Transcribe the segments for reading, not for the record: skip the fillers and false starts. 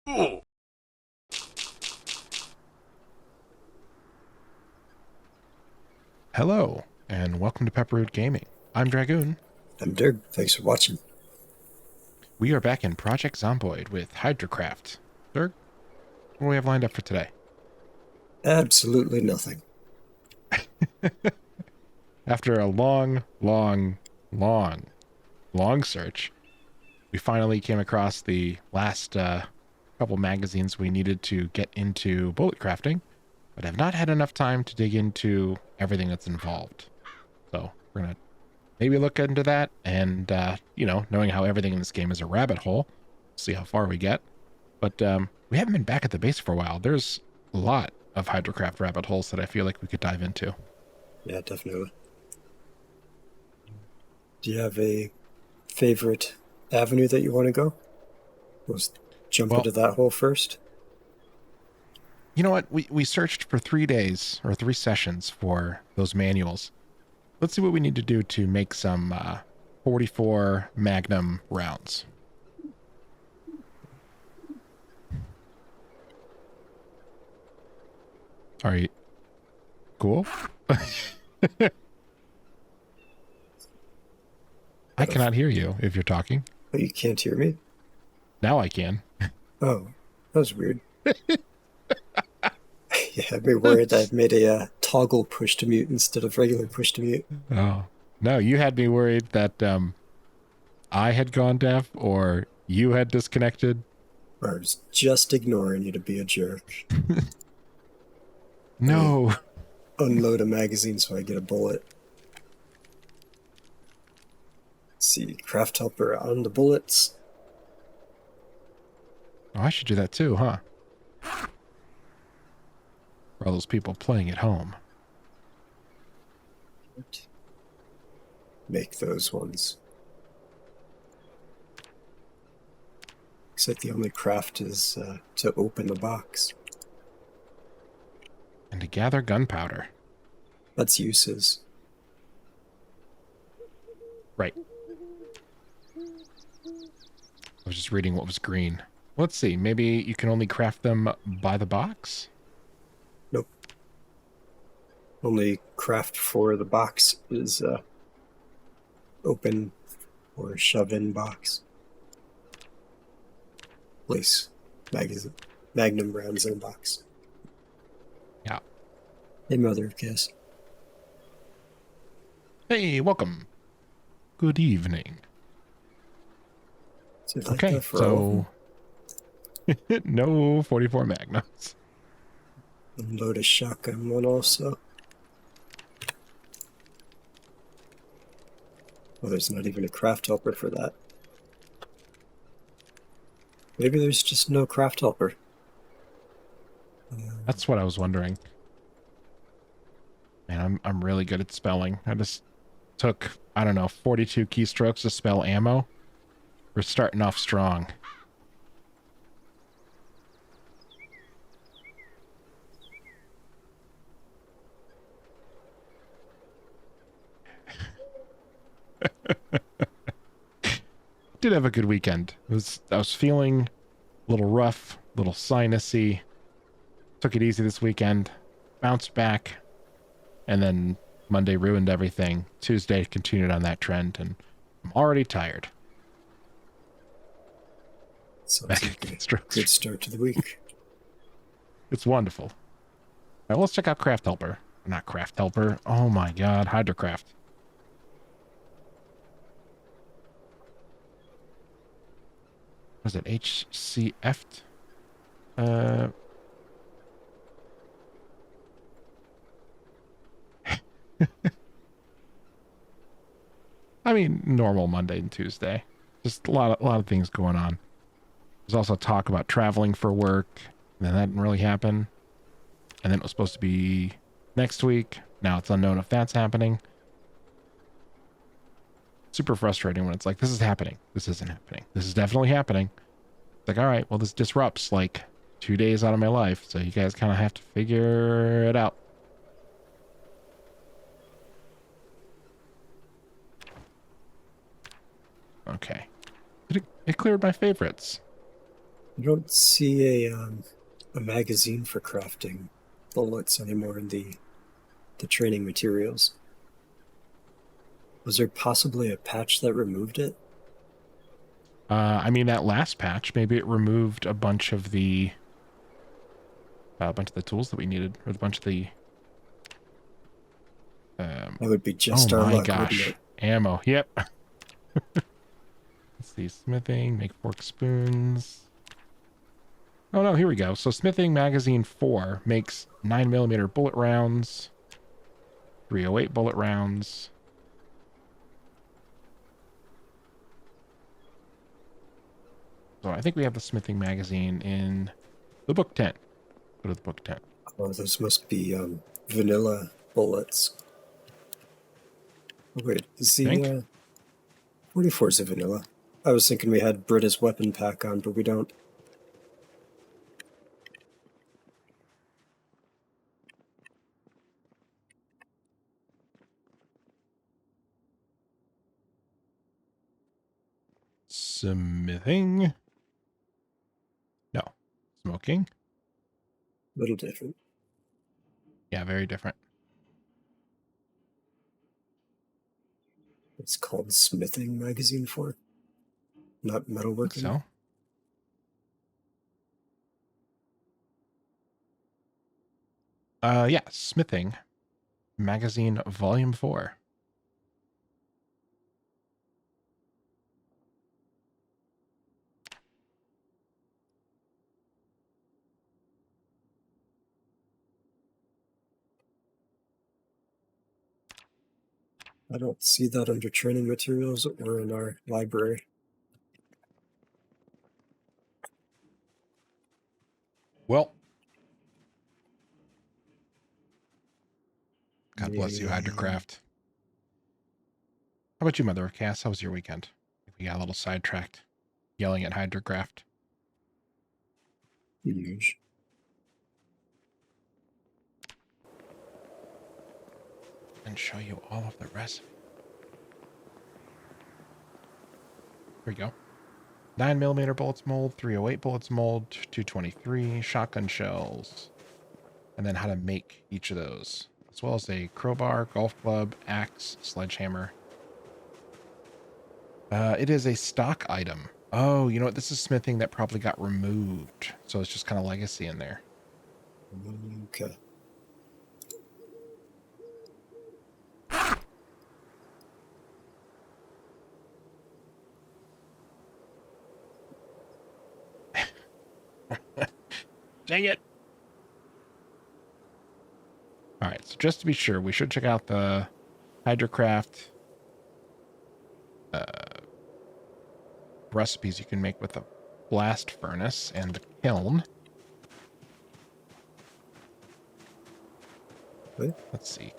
Hello, and welcome to Pepperroot Gaming. I'm Dragoon. I'm Dirg. Thanks for watching. We are back in Project Zomboid with Hydrocraft. Dirk, what do we have lined up for today? Absolutely nothing. After a long search, we finally came across the last couple magazines we needed to get into bullet crafting, but have not had enough time to dig into everything that's involved. So we're going to maybe look into that and, knowing how everything in this game is a rabbit hole, see how far we get. But we haven't been back at the base for a while. There's a lot of Hydrocraft rabbit holes that I feel like we could dive into. Yeah, definitely. Do you have a favorite avenue that you want to go? Let's jump into that hole first. You know what? We searched for 3 days or 3 sessions for those manuals. Let's see what we need to do to make some 44 Magnum rounds. Are you cool? I cannot hear you if you're talking. Oh, you can't hear me? Now I can. Oh, that was weird. You had me worried that I'd made a toggle push to mute instead of regular push to mute. Oh, no, you had me worried that I had gone deaf or you had disconnected. Or I was just ignoring you to be a jerk. No. Unload a magazine so I get a bullet. Let's see, craft helper on the bullets. Oh, I should do that too, huh? For all those people playing at home. Make those ones. Looks like the only craft is to open the box. And to gather gunpowder. That's uses. Right. I was just reading what was green. Let's see, maybe you can only craft them by the box? Nope. Only craft for the box is open or shove in box. Place magnum rounds in a box. Yeah. Hey, mother of Kiss. Hey, welcome. Good evening. Okay, so no 44 Magnums. Unload a shotgun one also. Well, there's not even a craft helper for that. Maybe there's just no craft helper. That's what I was wondering. Man, I'm really good at spelling. I just took, I don't know, 42 keystrokes to spell ammo. We're starting off strong. Did have a good weekend. I was feeling a little rough, a little sinusy. Took it easy this weekend. Bounced back. And then Monday ruined everything. Tuesday continued on that trend, and I'm already tired. Sounds like a good start to the week. It's wonderful. All right, let's check out Craft Helper. Not Craft Helper. Oh my god, Hydrocraft. Was it HCF? I mean, normal Monday and Tuesday. Just a lot of things going on. There's also talk about traveling for work, and then that didn't really happen. And then it was supposed to be next week. Now it's unknown if that's happening. Super frustrating when it's like, this is happening. This isn't happening. This is definitely happening. It's like, all right, well, this disrupts like 2 days out of my life. So you guys kind of have to figure it out. Okay. It cleared my favorites. I don't see a magazine for crafting bullets anymore in the training materials. Was there possibly a patch that removed it? I mean, that last patch, maybe it removed a bunch of the tools that we needed, or a bunch of the. That would be Oh just our my luck, wouldn't gosh, it? ammo. Yep. Let's see, smithing, make fork spoons. Oh no, here we go. So smithing magazine 4 makes 9mm bullet rounds, 308 bullet rounds. So I think we have the smithing magazine in the book tent. Go to the book tent. Oh, those must be vanilla bullets. Oh, wait, is the Think? 44 is a vanilla? I was thinking we had Brita's weapon pack on, but we don't. Smithing. No. Smoking. A little different. Yeah, very different. It's called Smithing Magazine 4, not I think metalworking. so. Yeah, smithing magazine volume 4. I don't see that under training materials or in our library. Well, God bless you, Yeah. Hydrocraft. How about you, Mother of Cass? How was your weekend? We got a little sidetracked yelling at Hydrocraft. Huge. And show you all of the recipe. Here we go. 9mm bullets mold, 308 bullets mold, 223 shotgun shells, and then how to make each of those, as well as a crowbar, golf club, axe, sledgehammer. It is a stock item. Oh, you know what? This is smithing that probably got removed, so it's just kind of legacy in there. Okay. Dang it! All right, so just to be sure, we should check out the Hydrocraft recipes you can make with the blast furnace and the kiln. Wait. Let's see.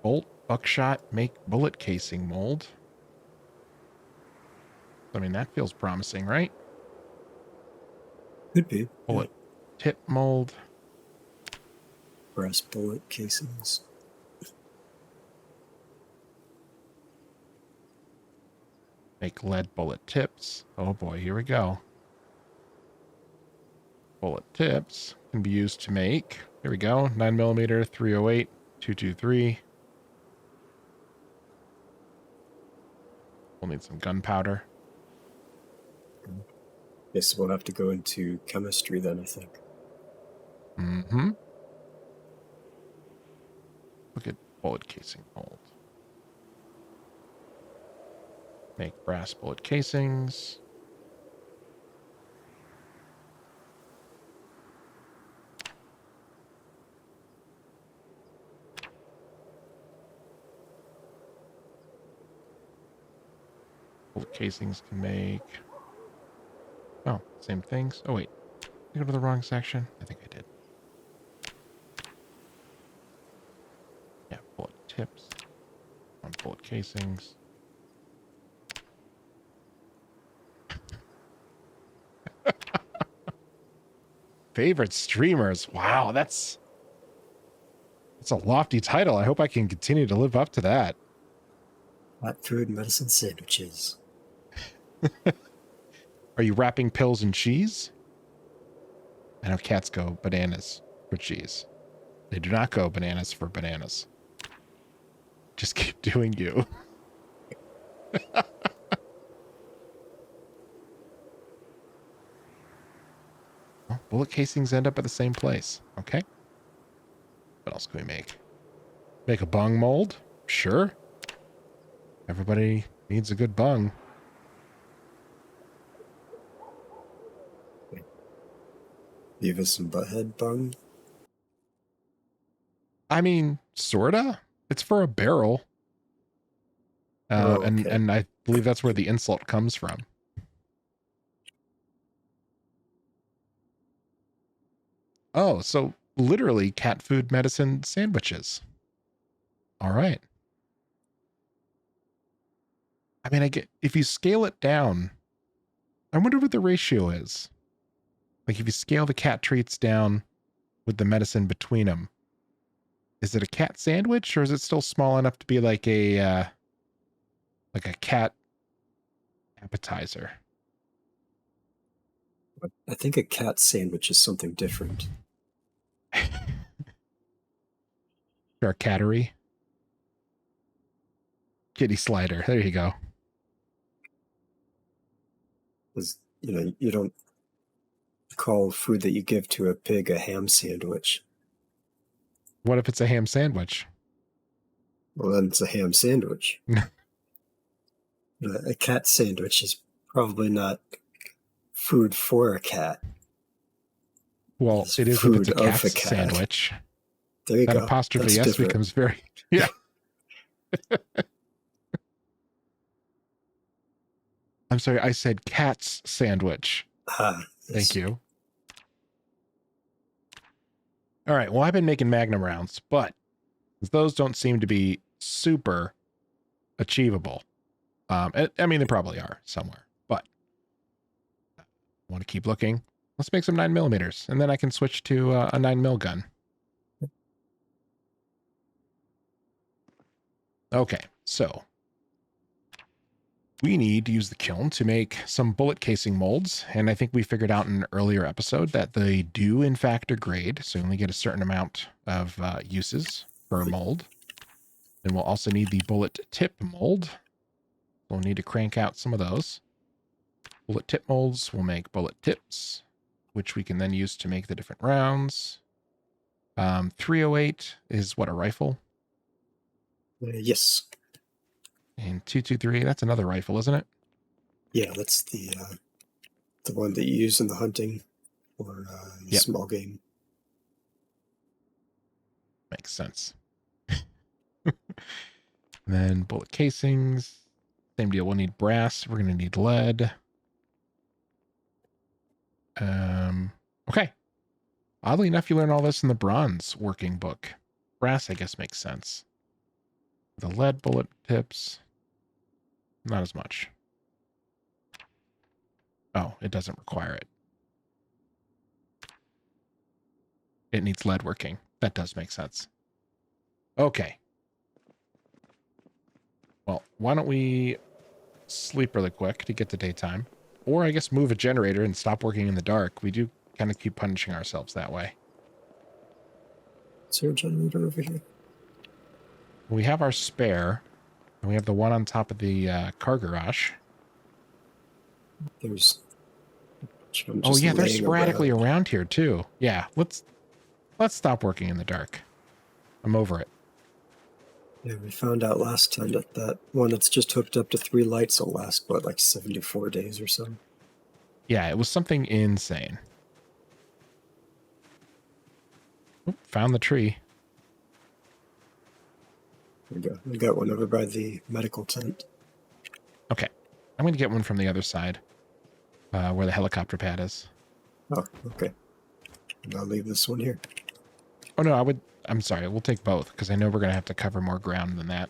Bolt, buckshot, make bullet casing mold. I mean, that feels promising, right? Could be. Yeah. Bullet tip mold. Brass bullet casings. Make lead bullet tips. Oh boy, here we go. Bullet tips can be used to make, here we go, 9mm, 308, 223. We'll need some gunpowder. Yes, we'll have to go into chemistry then, I think. Mm-hmm. Look at bullet casing mold. Make brass bullet casings. Bullet casings can make... Oh, same things. Oh, wait. Did I go to the wrong section? I think I did. Yeah, bullet tips. On bullet casings. Favorite streamers. Wow, that's It's a lofty title. I hope I can continue to live up to that. Hot food medicine sandwiches. Are you wrapping pills in cheese? I know cats go bananas for cheese. They do not go bananas for bananas. Just keep doing you. Well, bullet casings end up at the same place. Okay. What else can we make? Make a bung mold? Sure. Everybody needs a good bung. Beavis and Butthead bung. I mean, sorta. It's for a barrel. Okay. And I believe that's where the insult comes from. Oh, so literally cat food medicine sandwiches. All right. I mean, I get if you scale it down, I wonder what the ratio is. Like if you scale the cat treats down with the medicine between them, is it a cat sandwich or is it still small enough to be like a cat appetizer? I think a cat sandwich is something different. Or cattery? Kitty slider. There you go. Because, you don't call food that you give to a pig a ham sandwich. What if it's a ham sandwich? Well, then it's a ham sandwich. A cat sandwich is probably not food for a cat. Well, it is if it's a cat's sandwich. There you that go. Apostrophe That's S different. becomes very... Yeah. I'm sorry, I said cat's sandwich. Yes. Thank you. All right, well, I've been making Magnum rounds, but those don't seem to be super achievable. I mean, they probably are somewhere, but I want to keep looking. Let's make some 9mm, and then I can switch to a 9mm gun. Okay, so we need to use the kiln to make some bullet casing molds, and I think we figured out in an earlier episode that they do in fact degrade, so you only get a certain amount of uses per mold. Then we'll also need the bullet tip mold. We'll need to crank out some of those. Bullet tip molds will make bullet tips, which we can then use to make the different rounds. 308 is what, a rifle? Yes. And 223, that's another rifle, isn't it? Yeah, that's the one that you use in the hunting or small game. Makes sense. Then bullet casings. Same deal. We'll need brass. We're going to need lead. Okay. Oddly enough, you learn all this in the bronze working book. Brass, I guess, makes sense. The lead bullet tips, not as much. Oh, it doesn't require it. It needs lead working. That does make sense. Okay. Well, why don't we sleep really quick to get to daytime? Or I guess move a generator and stop working in the dark. We do kind of keep punishing ourselves that way. Is there a generator over here? We have our spare, and we have the one on top of the car garage. There's... Oh yeah, they're sporadically around here too. Yeah, let's stop working in the dark. I'm over it. Yeah, we found out last time that one that's just hooked up to 3 lights will last, what, like 74 days or so? Yeah, it was something insane. Oop, found the tree. There we go. We got one over by the medical tent. Okay. I'm going to get one from the other side, where the helicopter pad is. Oh, okay. And I'll leave this one here. Oh, no, I'm sorry. We'll take both, because I know we're going to have to cover more ground than that.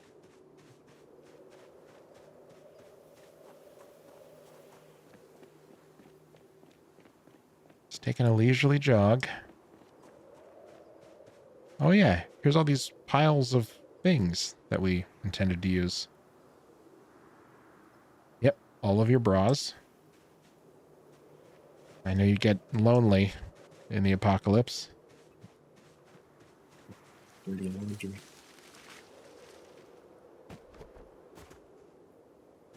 Just taking a leisurely jog. Oh yeah, here's all these piles of things that we intended to use. Yep, all of your bras. I know you get lonely in the apocalypse. Dirty laundry.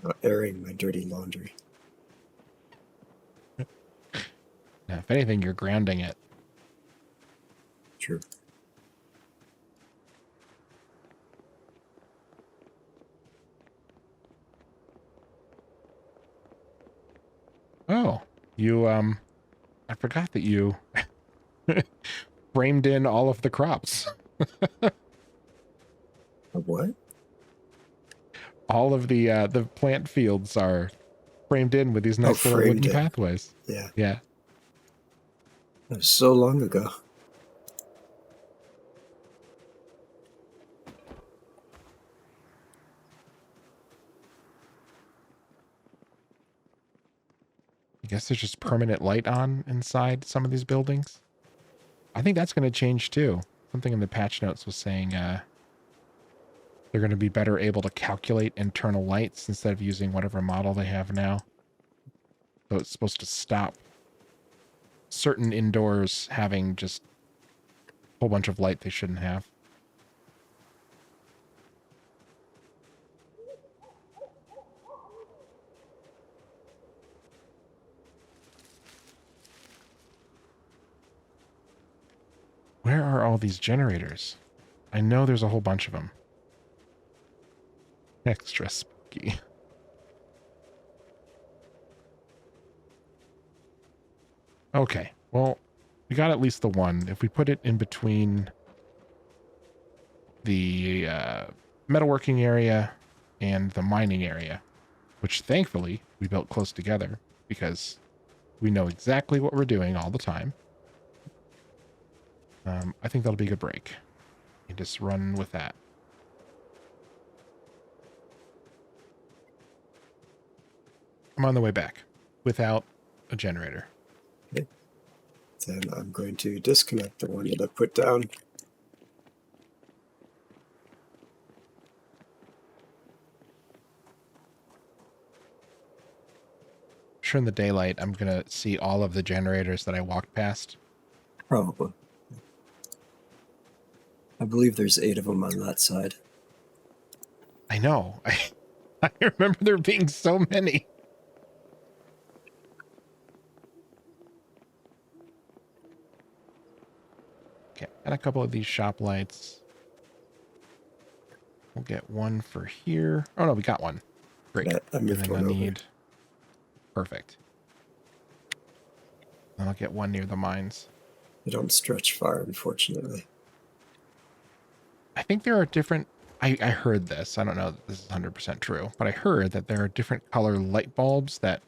Not airing my dirty laundry. Now, if anything, you're grounding it. True. Oh, you, I forgot that you framed in all of the crops. A what? All of the plant fields are framed in with these Oh, nice little framed wooden in. pathways. Yeah. Yeah. That was so long ago. I guess there's just permanent light on inside some of these buildings. I think that's going to change too. Something in the patch notes was saying they're going to be better able to calculate internal lights instead of using whatever model they have now. So it's supposed to stop certain indoors having just a whole bunch of light they shouldn't have. Where are all these generators? I know there's a whole bunch of them. Extra spooky. Okay, well, we got at least the one. If we put it in between the metalworking area and the mining area, which thankfully we built close together because we know exactly what we're doing all the time. I think that'll be a good break. And just run with that. I'm on the way back without a generator. Okay. Then I'm going to disconnect the one that I put down. Sure, in the daylight, I'm going to see all of the generators that I walked past. Probably. I believe there's 8 of them on that side. I know. I remember there being so many. Okay, got a couple of these shop lights. We'll get one for here. Oh, no, we got one. Great. Yeah, I moved one over. Perfect. Then I'll get one near the mines. They don't stretch far, unfortunately. I think there are different... I heard this. I don't know that this is 100% true, but I heard that there are different color light bulbs that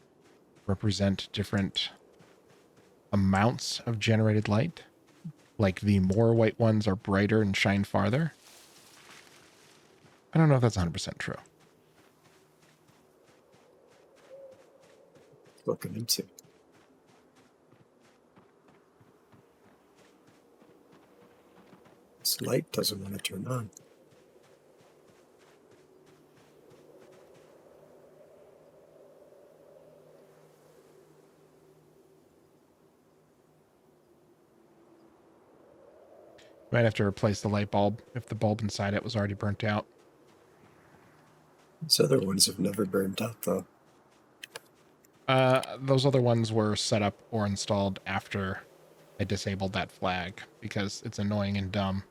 represent different amounts of generated light. Like the more white ones are brighter and shine farther. I don't know if that's 100% true. Looking into. This light doesn't want to turn on. Might have to replace the light bulb if the bulb inside it was already burnt out. These other ones have never burned out, though. Those other ones were set up or installed after I disabled that flag because it's annoying and dumb.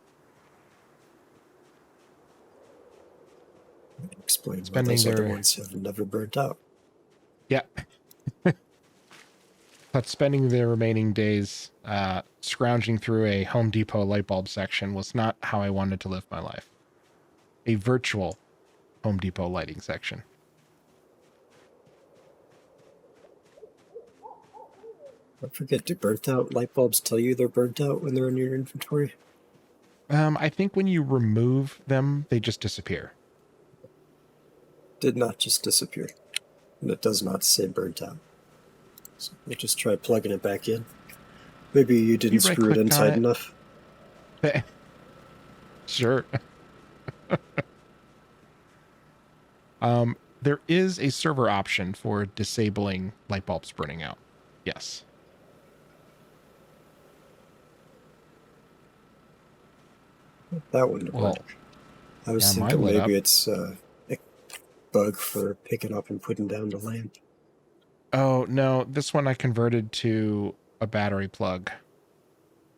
Explain why Spending those other their- ones have never burnt out. Yeah. But spending the remaining days scrounging through a Home Depot light bulb section was not how I wanted to live my life. A virtual Home Depot lighting section. Don't forget, do burnt out light bulbs tell you they're burnt out when they're in your inventory? I think when you remove them, they just disappear. Did not just disappear. And it does not say burnt out. So you just try plugging it back in. Maybe you didn't screw it right-clicked on inside it. enough. Sure. There is a server option for disabling light bulbs burning out. Yes. That wouldn't Well, work. I was yeah, mine thinking lit up. maybe it's a bug for picking up and putting down the lamp. Oh, no, this one I converted to a battery plug.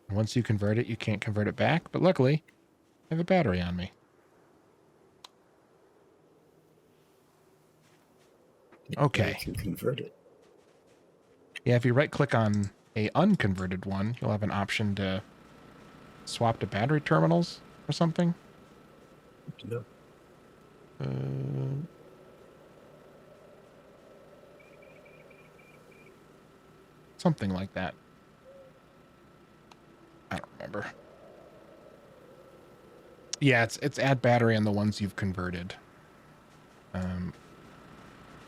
Once you convert it, you can't convert it back, but luckily, I have a battery on me. Now you Okay. can convert it. Yeah, if you right-click on a unconverted one, you'll have an option to swap to battery terminals or something. No. Something like that. I don't remember. Yeah, it's add battery on the ones you've converted.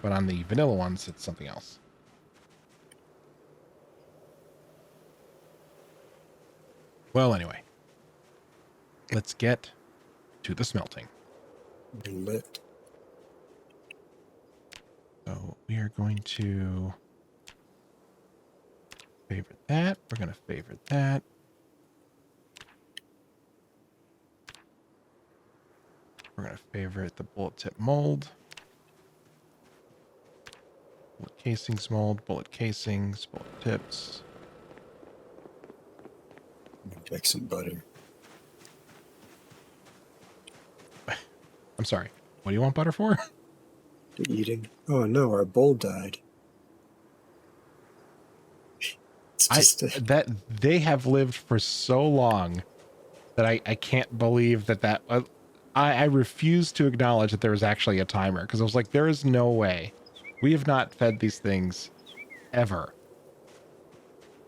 But on the vanilla ones, it's something else. Well, anyway, let's get to the smelting. Lit. So we are going to favorite that. We're going to favorite that. We're going to favorite the bullet tip mold. Bullet casings mold, bullet casings, bullet tips. Make some butter. I'm sorry. What do you want butter for? The eating. Oh no, our bowl died. It's just That they have lived for so long that I can't believe that I refuse to acknowledge that there was actually a timer, because I was like, there is no way. We have not fed these things ever.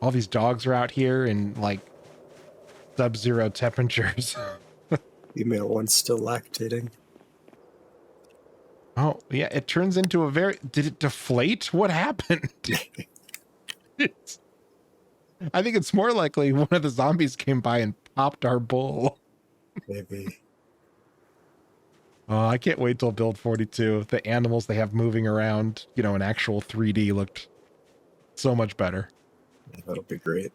All these dogs are out here in like sub-zero temperatures. female one's still lactating. Oh, yeah, it turns into a very... Did it deflate? What happened? I think it's more likely one of the zombies came by and popped our bull. Maybe. Oh, I can't wait till build 42. The animals they have moving around, you know, in actual 3D looked so much better. Yeah, that'll be great.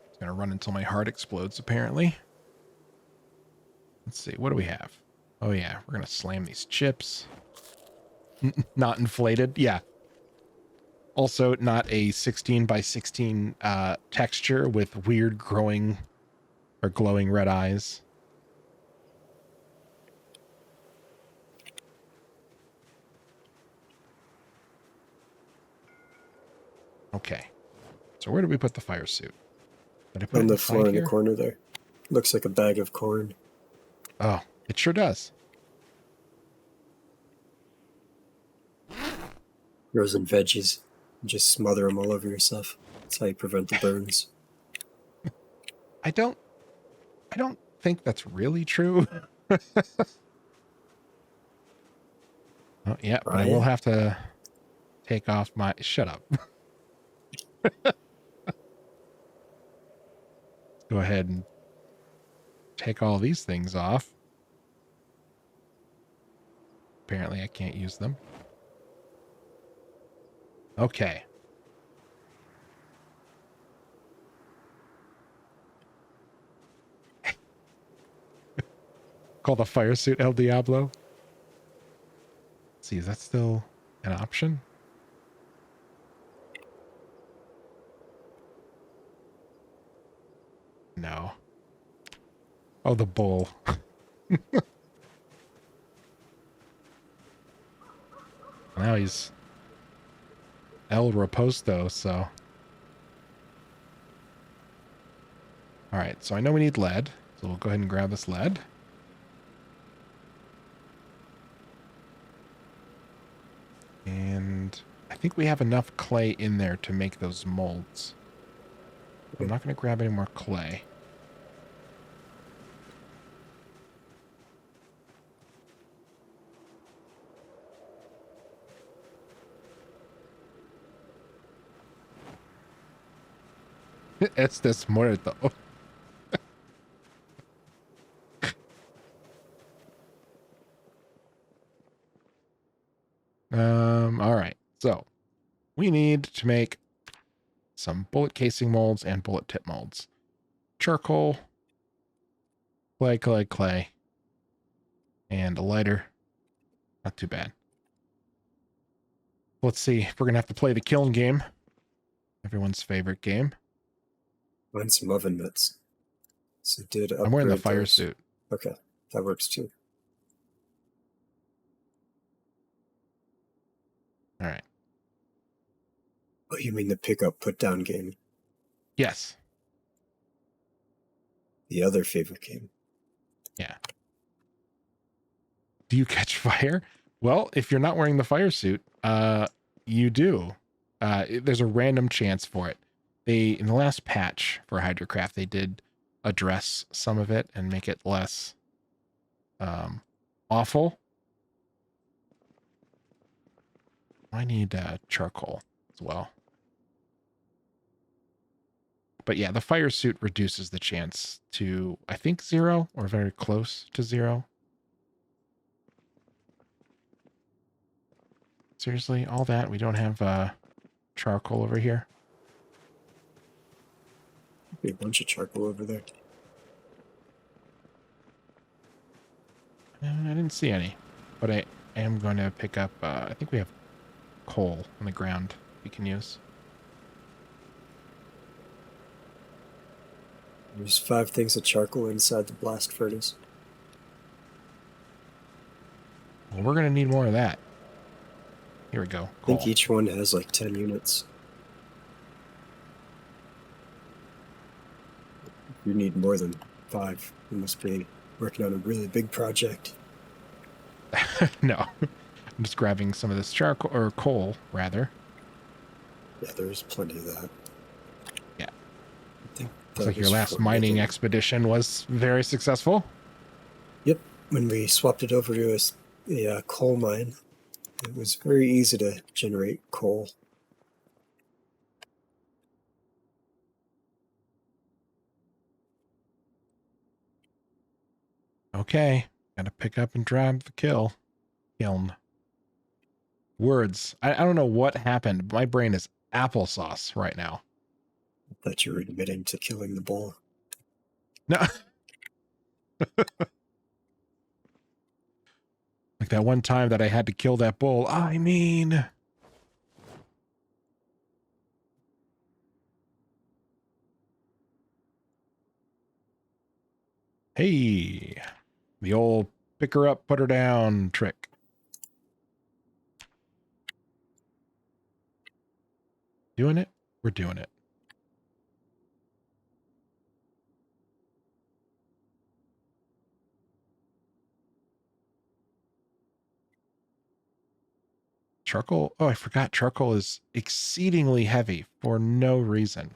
It's going to run until my heart explodes, apparently. Let's see. What do we have? Oh, yeah. We're going to slam these chips. Not inflated. Yeah. Also, not a 16 by 16 texture with weird growing or glowing red eyes. Okay. So where did we put the fire suit? Did I put On it the inside floor in here? the corner there. Looks like a bag of corn. Oh, it sure does. Frozen veggies. Just smother them all over yourself. That's how you prevent the burns. I don't think that's really true. Oh, yeah, but I will have to take off my... Shut up. Go ahead and take all these things off. Apparently I can't use them. Okay. Call the fire suit El Diablo. Let's see, is that still an option? No. Oh, the bull. Now he's El Reposto, so... Alright, so I know we need lead, so we'll go ahead and grab this lead. And I think we have enough clay in there to make those molds. I'm not going to grab any more clay. Estes muerto. All right. So we need to make some bullet casing molds and bullet tip molds. Charcoal, clay, and a lighter. Not too bad. Let's see. We're going to have to play the kiln game. Everyone's favorite game. Find some oven mitts. So did upgrade I'm wearing the those. fire suit. Okay, that works too. All right. Oh, you mean the pick up put down game? Yes. The other favorite game. Yeah. Do you catch fire? Well, if you're not wearing the fire suit, you do. There's a random chance for it. In the last patch for Hydrocraft, they did address some of it and make it less awful. I need charcoal as well. But yeah, the fire suit reduces the chance to, I think, 0 or very close to 0. Seriously, all that? We don't have charcoal over here? Be a bunch of charcoal over there. I didn't see any, but I am going to pick up, I think we have coal on the ground we can use. There's 5 things of charcoal inside the blast furnace. Well, we're going to need more of that. Here we go. Coal. I think each one has like 10 units. You need more than 5. You must be working on a really big project. No. I'm just grabbing some of this charcoal, or coal, rather. Yeah, there's plenty of that. Yeah. I think Looks like your last mining expedition was very successful. Yep. When we swapped it over to a coal mine, it was very easy to generate coal. Okay. Gotta pick up and drive the kiln. Words. I don't know what happened. My brain is applesauce right now. I thought you were admitting to killing the bull. No. Like that one time that I had to kill that bull. I mean... Hey. The old pick her up, put her down trick. Doing it? We're doing it. Charcoal? Oh, I forgot charcoal is exceedingly heavy for no reason.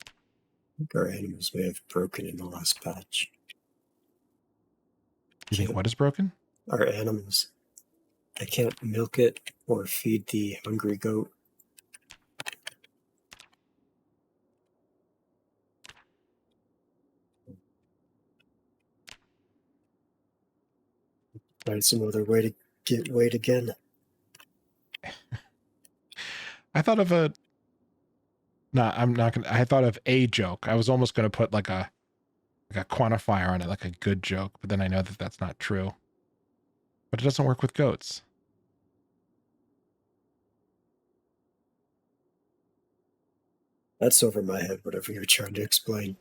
I think our animals may have broken in the last patch. You think what is broken? Our animals. I can't milk it or feed the hungry goat. Find some other way to get weight again. I thought of a... No, I'm not going to... I thought of a joke. I was almost going to put like a quantifier on it, like a good joke, but then I know that that's not true. But it doesn't work with goats. That's over my head, whatever you're trying to explain.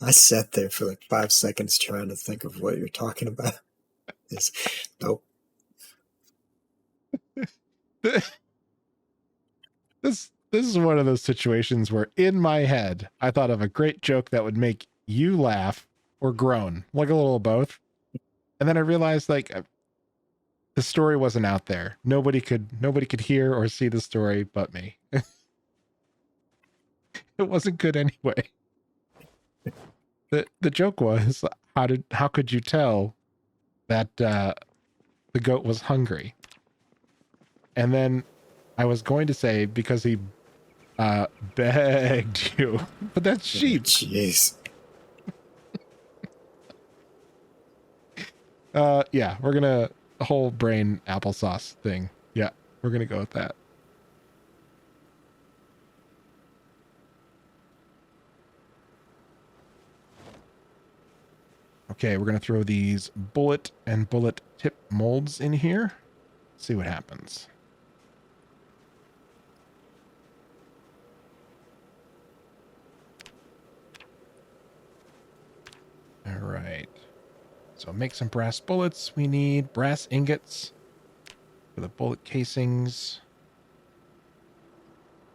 I sat there for like 5 seconds trying to think of what you're talking about. Nope. This is one of those situations where in my head, I thought of a great joke that would make you laugh or groan, like a little of both. And then I realized like the story wasn't out there. Nobody could hear or see the story but me. It wasn't good anyway. The joke was, how could you tell that the goat was hungry? And then I was going to say because he begged you, but that's Oh, sheep. jeez. Yeah, we're gonna whole brain applesauce thing. Yeah, we're gonna go with that. Okay, we're gonna throw these bullet and bullet tip molds in here. See what happens. All right. So make some brass bullets. We need brass ingots for the bullet casings.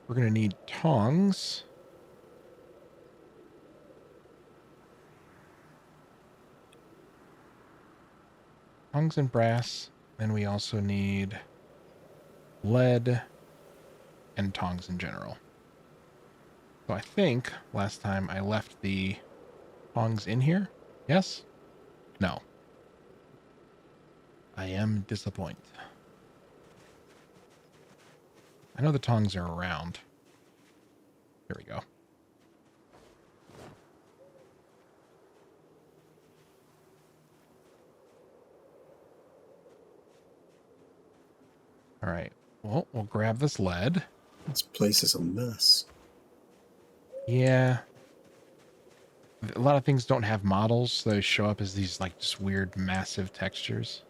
We're going to need tongs. Tongs and brass. Then we also need lead and tongs in general. So I think last time I left the tongs in here. Yes? No. I am disappointed. I know the tongs are around. Here we go. All right. Well, we'll grab this lead. This place is a mess. Yeah. A lot of things don't have models, so they show up as these like just weird massive textures.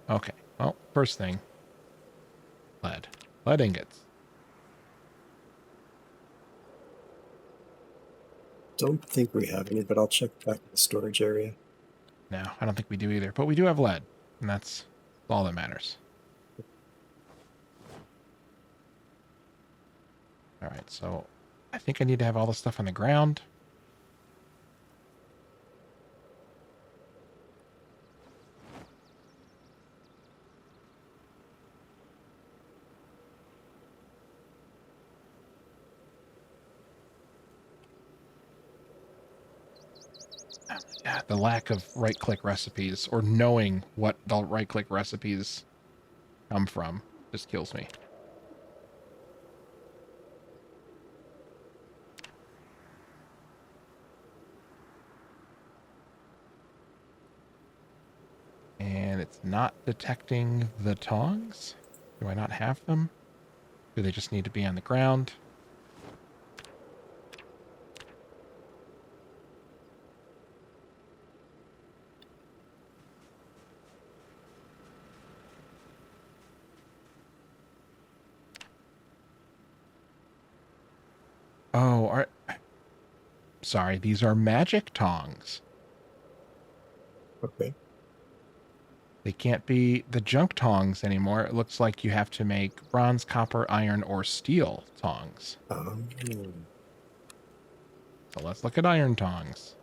Okay, well, first thing, lead. Lead ingots. Don't think we have any, but I'll check back in the storage area. No, I don't think we do either, but we do have lead, and that's all that matters. All right, so I think I need to have all the stuff on the ground. Yeah, the lack of right-click recipes or knowing what the right-click recipes come from just kills me. And it's not detecting the tongs. Do I not have them? Do they just need to be on the ground? Oh, sorry, these are magic tongs. Okay. They can't be the junk tongs anymore. It looks like you have to make bronze, copper, iron, or steel tongs. Um, So let's look at iron tongs.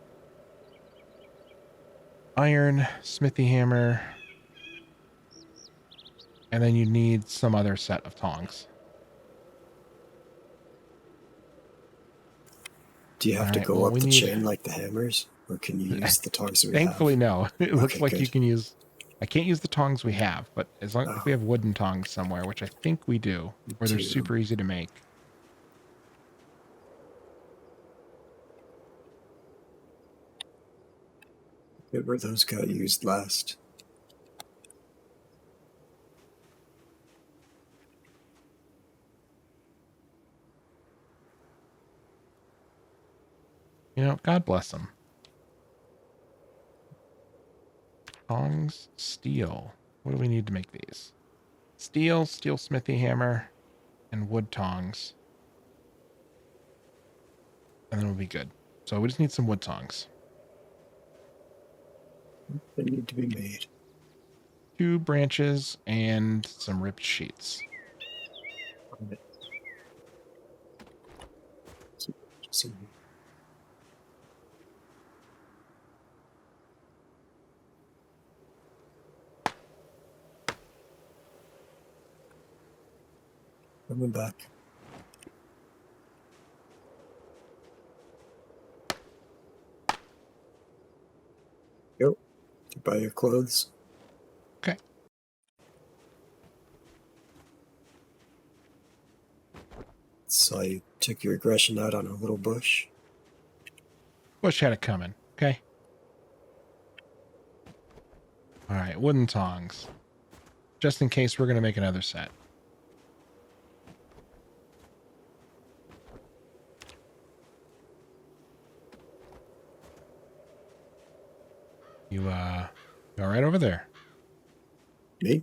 Iron, smithy hammer, and then you need some other set of tongs. do you have All to right, go well, up we the need... chain like the hammers, or can you use the tongs that we Thankfully, have? no. It looks Okay, like good. you can use... I can't use the tongs we have, but as long if we Oh, have wooden tongs somewhere, which I think we do, where they're do. super easy to make. Good where those got used last. You know, God bless them. Tongs, steel. What do we need to make these? Steel, steel smithy hammer, and wood tongs. And then we'll be good. So we just need some wood tongs. They need to be made. 2 branches and some ripped sheets. So- Coming back. Yo, to buy your clothes. Okay. So you took your aggression out on a little bush. Bush had it coming. Okay. All right. Wooden tongs. Just in case we're going to make another set. You all right over there? Me?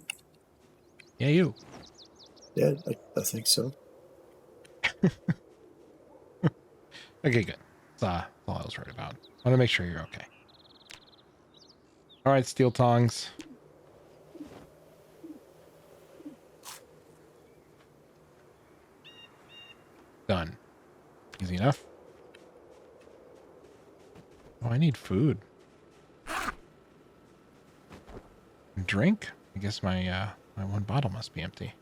Yeah, you. Yeah, I think so. Okay, good. That's all I was worried about. I want to make sure you're okay. All right, steel tongs. Done. Easy enough. Oh, I need food. Drink? I guess my my one bottle must be empty.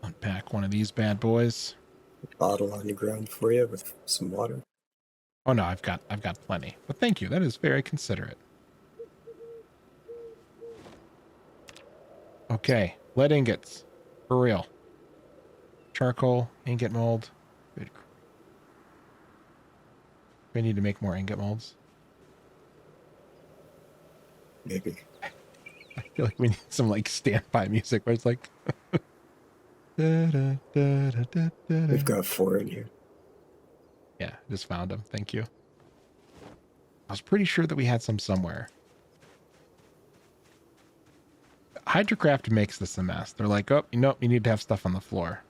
Unpack one of these bad boys. Bottle on the ground for you with some water. Oh no, I've got plenty. But thank you. That is very considerate. Okay, lead ingots. For real. Charcoal, ingot mold. Good. We need to make more ingot molds. Maybe. I feel like we need some like standby music where it's like da, da, da, da, da, da. We've got 4 in here. Yeah, just found them. Thank you. I was pretty sure that we had some somewhere. Hydrocraft makes this a mess. They're like, oh, you need to have stuff on the floor.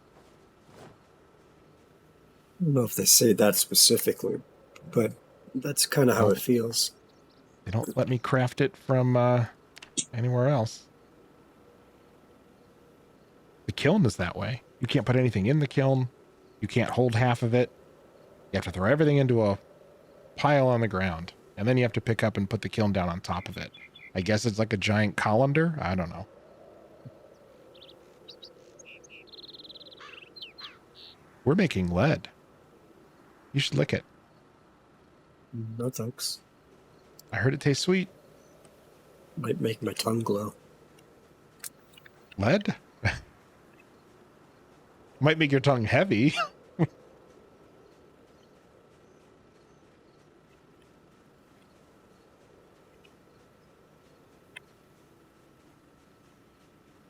I don't know if they say that specifically, but that's kind of how it feels. They don't let me craft it from anywhere else. The kiln is that way. You can't put anything in the kiln. You can't hold half of it. You have to throw everything into a pile on the ground. And then you have to pick up and put the kiln down on top of it. I guess it's like a giant colander. I don't know. We're making lead. You should lick it. No thanks. I heard it tastes sweet. Might make my tongue glow. Lead? Might make your tongue heavy.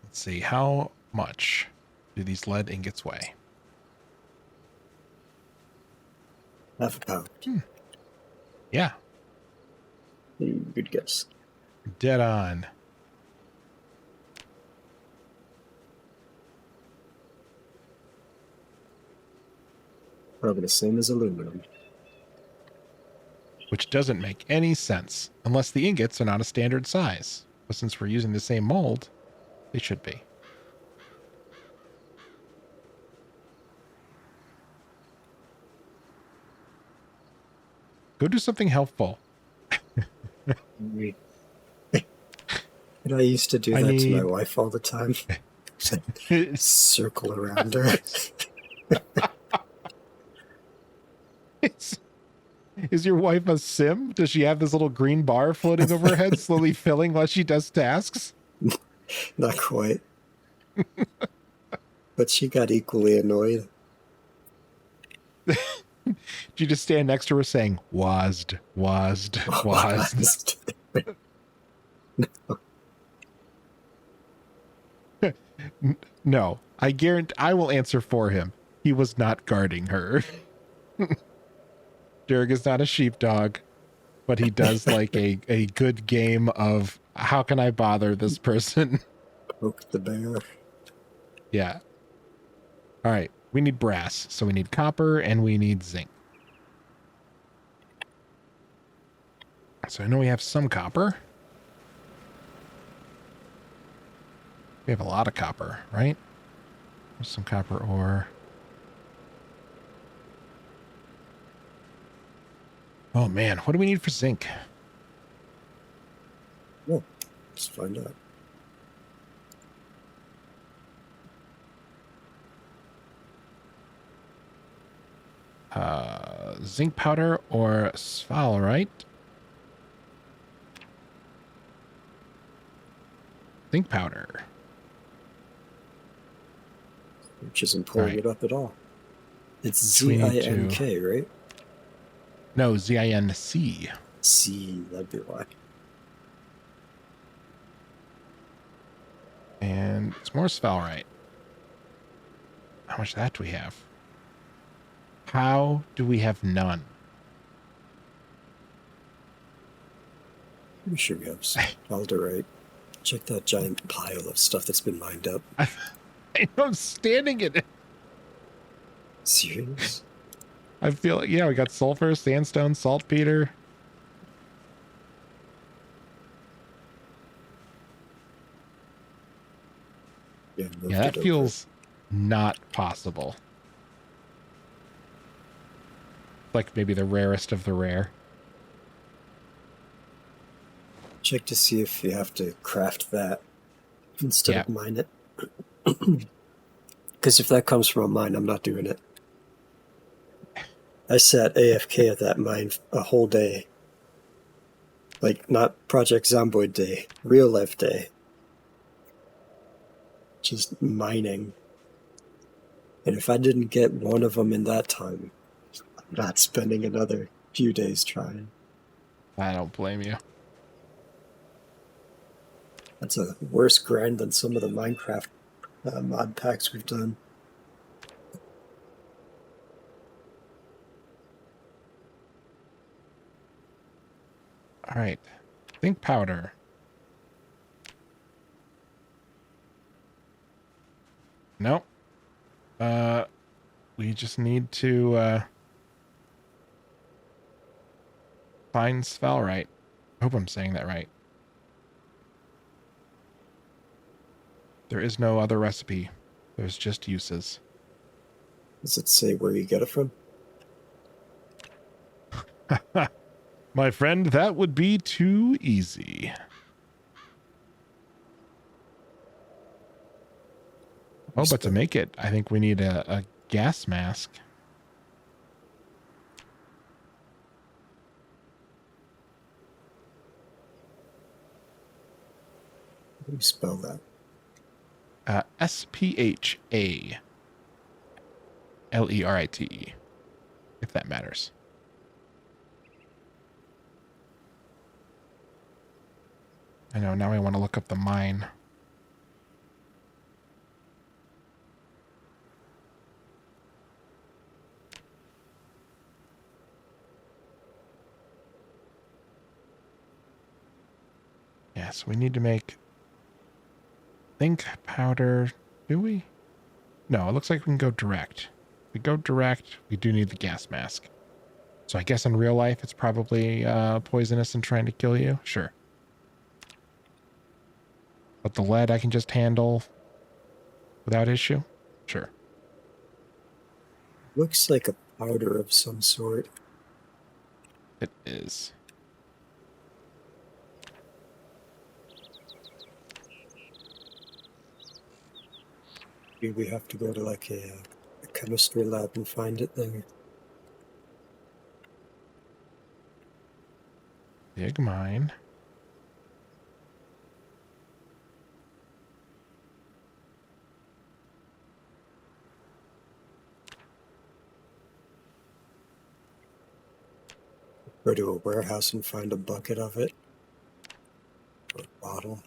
Let's see. How much do these lead ingots weigh? Half a pound. Yeah. Good guess. Dead on. Probably the same as aluminum. Which doesn't make any sense unless the ingots are not a standard size. But since we're using the same mold, they should be. Go do something helpful. And I used to do that to my wife all the time. Circle around her. Is your wife a sim? Does she have this little green bar floating over her head, slowly filling while she does tasks? Not quite. But she got equally annoyed. Did you just stand next to her saying, "Wazd, wazd, wazd"? No. No, I guarantee I will answer for him. He was not guarding her. Dirg is not a sheepdog, but he does like a good game of how can I bother this person? Poke the bear. Yeah. All right. We need brass, so we need copper and we need zinc. So I know we have some copper. We have a lot of copper, right? There's some copper ore. Oh man, what do we need for zinc? Well, let's find out. Zinc powder or sphalerite? Zinc powder. Which isn't pulling Right. it up at all. It's So we need to... Z-I-N-K, right? No, Z-I-N-C. C, that'd be why. And it's more sphalerite. How much of that do we have? How do we have none? Pretty sure we have some alderite. Check that giant pile of stuff that's been mined up. I'm standing in it. Serious? I feel like, yeah, we got sulfur, sandstone, saltpeter. Yeah, Yeah, that feels not possible. Like maybe the rarest of the rare. Check to see if you have to craft that instead of mine it. Because if that comes from a mine, I'm not doing it. I sat AFK at that mine a whole day. Like, not Project Zomboid day, real life day. Just mining. And if I didn't get one of them in that time, I'm not spending another few days trying. I don't blame you. That's a worse grind than some of the Minecraft mod packs we've done. All right. Zinc powder. Nope. We just need to find sphalerite. I hope I'm saying that right. There is no other recipe. There's just uses. Does it say where you get it from? My friend, that would be too easy. Oh, but to make it, I think we need a gas mask. How do you spell that? Sphalerite, if that matters. I know, now I want to look up the mine. Yes, we need to make zinc powder. Do we? No, it looks like we can go direct. If we go direct, we do need the gas mask. So I guess in real life, it's probably poisonous and trying to kill you. Sure. But the lead I can just handle without issue. Sure. Looks like a powder of some sort. It is. Maybe we have to go to like a chemistry lab and find it there. Dig mine. Go to a warehouse and find a bucket of it. Or a bottle.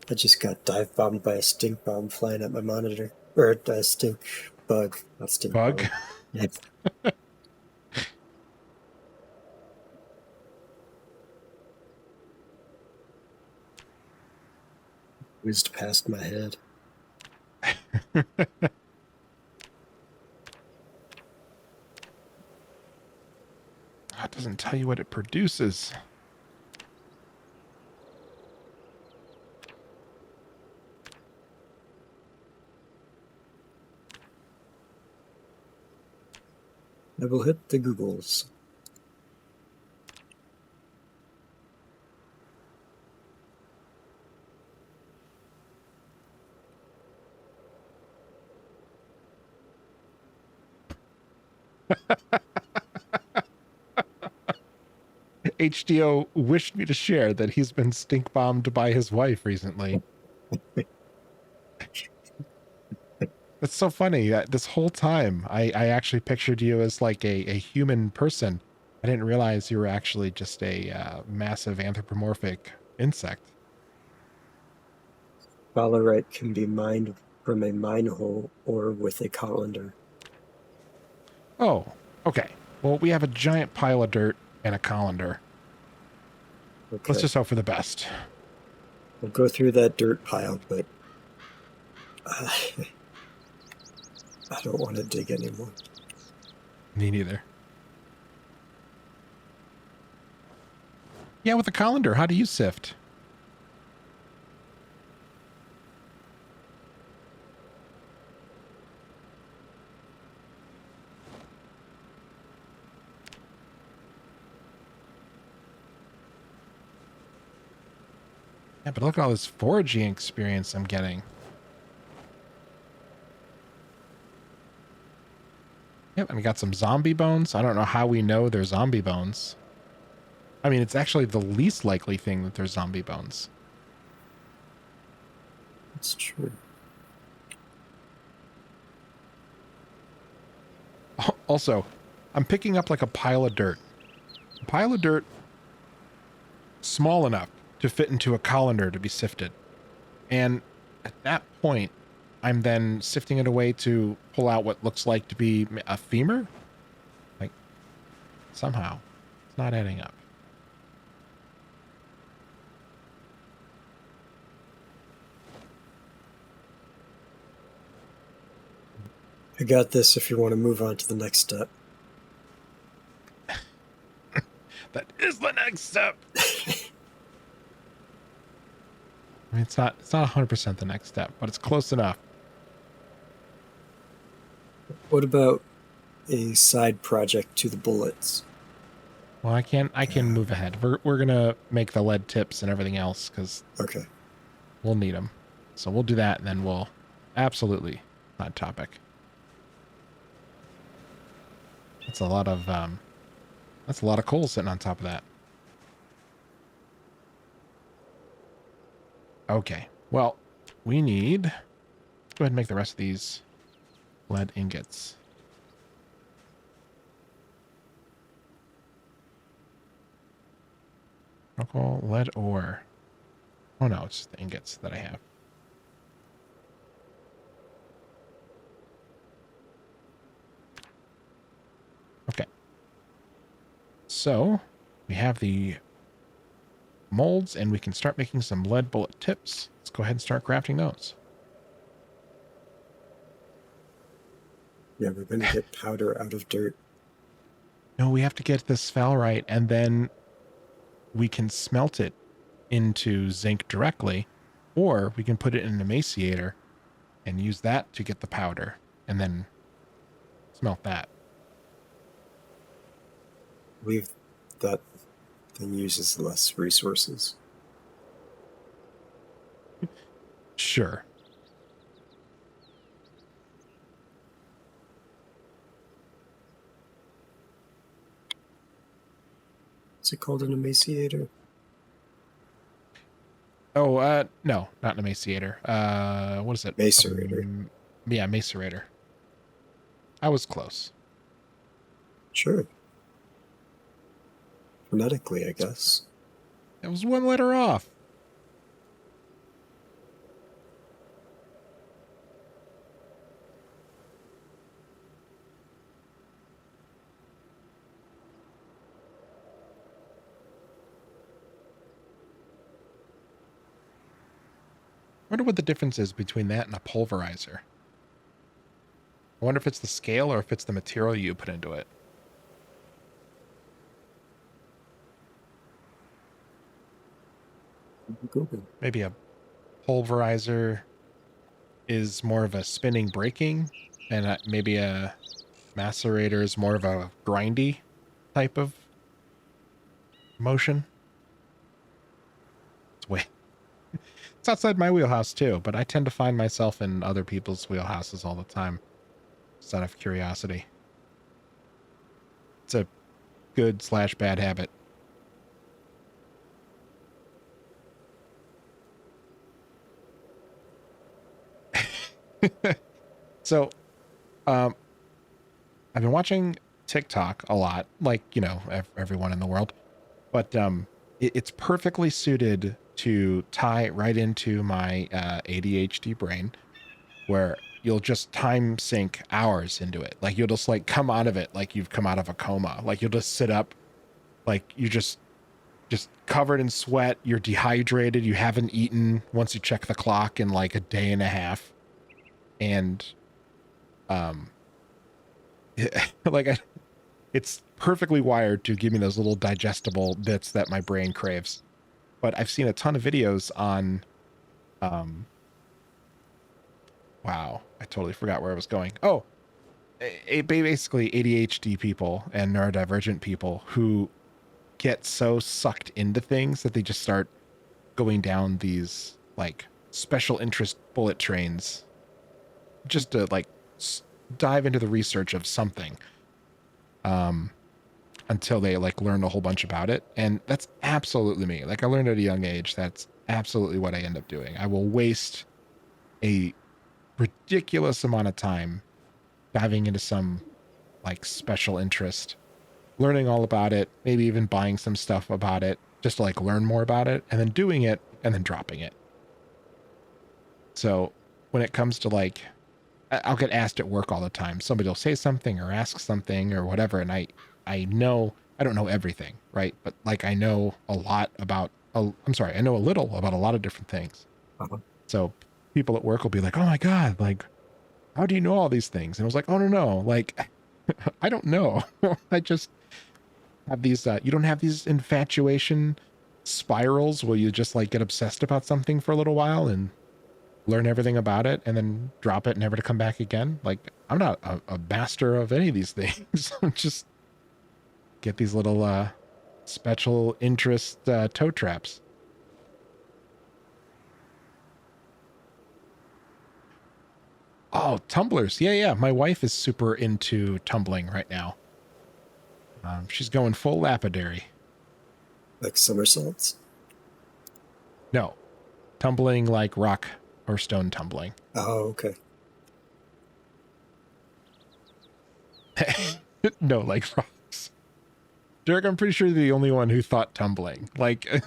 I just got dive bombed by a stink bomb flying at my monitor. Or a stink bug, not stink Bug? bomb. Yeah. Whizzed past my head. doesn't tell you what it produces. I will hit the Googles. HDO wished me to share that he's been stink bombed by his wife recently. That's so funny. This whole time, I actually pictured you as like a human person. I didn't realize you were actually just a massive anthropomorphic insect. Ballarat can be mined from a mine hole or with a colander. Oh, okay. Well, we have a giant pile of dirt and a colander. Okay. Let's just hope for the best. We'll go through that dirt pile, but I don't want to dig anymore. Me neither. Yeah, with the colander, how do you sift? Yeah, but look at all this foraging experience I'm getting. Yep, and we got some zombie bones. I don't know how we know they're zombie bones. I mean, it's actually the least likely thing that they're zombie bones. That's true. Also, I'm picking up like a pile of dirt. A pile of dirt small enough to fit into a colander to be sifted. And at that point, I'm then sifting it away to pull out what looks like to be a femur. Like, somehow, it's not adding up. I got this if you want to move on to the next step. That is the next step. I mean, it's not 100% the next step, but it's close enough. What about a side project to the bullets? Well, I can move ahead. We're gonna make the lead tips and everything else because Okay. we'll need them. So we'll do that, and then we'll absolutely hot topic. That's a lot of coal sitting on top of that. Okay. Well, we need. Let's go ahead and make the rest of these lead ingots. Charcoal, lead ore. Oh no, it's just the ingots that I have. Okay. So we have the molds and we can start making some lead bullet tips. Let's go ahead and start crafting those. Yeah, we're going to get powder out of dirt. No, we have to get this sphalerite and then we can smelt it into zinc directly, or we can put it in an emaciator and use that to get the powder and then smelt that. I believe that thing uses less resources. Sure. Is it called an emaciator? Oh, no, not an emaciator. What is it? Macerator. Yeah, macerator. I was close. Sure. Phonetically, I guess. It was one letter off. I wonder what the difference is between that and a pulverizer. I wonder if it's the scale or if it's the material you put into it. Google. Maybe a pulverizer is more of a spinning braking, and maybe a macerator is more of a grindy type of motion. It's way it's outside my wheelhouse too, but I tend to find myself in other people's wheelhouses all the time, just out of curiosity. It's a good/bad habit. So, um, I've been watching TikTok a lot, like, you know, everyone in the world, but it's perfectly suited to tie right into my ADHD brain, where you'll just time sync hours into it. Like you'll just like come out of it like you've come out of a coma. Like you'll just sit up, like you just covered in sweat, you're dehydrated, you haven't eaten once you check the clock in like a day and a half. And um like it's perfectly wired to give me those little digestible bits that my brain craves. But I've seen a ton of videos on um wow, I totally forgot where I was going. Oh, basically ADHD people and neurodivergent people who get so sucked into things that they just start going down these like special interest bullet trains just to like dive into the research of something until they like learn a whole bunch about it. And that's absolutely me. Like I learned at a young age, that's absolutely what I end up doing. I will waste a ridiculous amount of time diving into some like special interest, learning all about it, maybe even buying some stuff about it just to like learn more about it, and then doing it and then dropping it. So when it comes to like, I'll get asked at work all the time. Somebody will say something or ask something or whatever, and I know I don't know everything, right? But like I know a lot about. I'm sorry, I know a little about a lot of different things. Uh-huh. So people at work will be like, "Oh my god, like, how do you know all these things?" And I was like, "Oh no, like, I don't know. I just have these. You don't have these infatuation spirals where you just like get obsessed about something for a little while and learn everything about it and then drop it, never to come back again. Like I'm not a master of any of these things. I'm just get these little special interest toe traps. Oh, tumblers. Yeah. My wife is super into tumbling right now. She's going full lapidary. Like somersaults? No, tumbling like rock or stone tumbling. Oh, okay. No, like rocks. Dirk, I'm pretty sure you're the only one who thought tumbling. Like,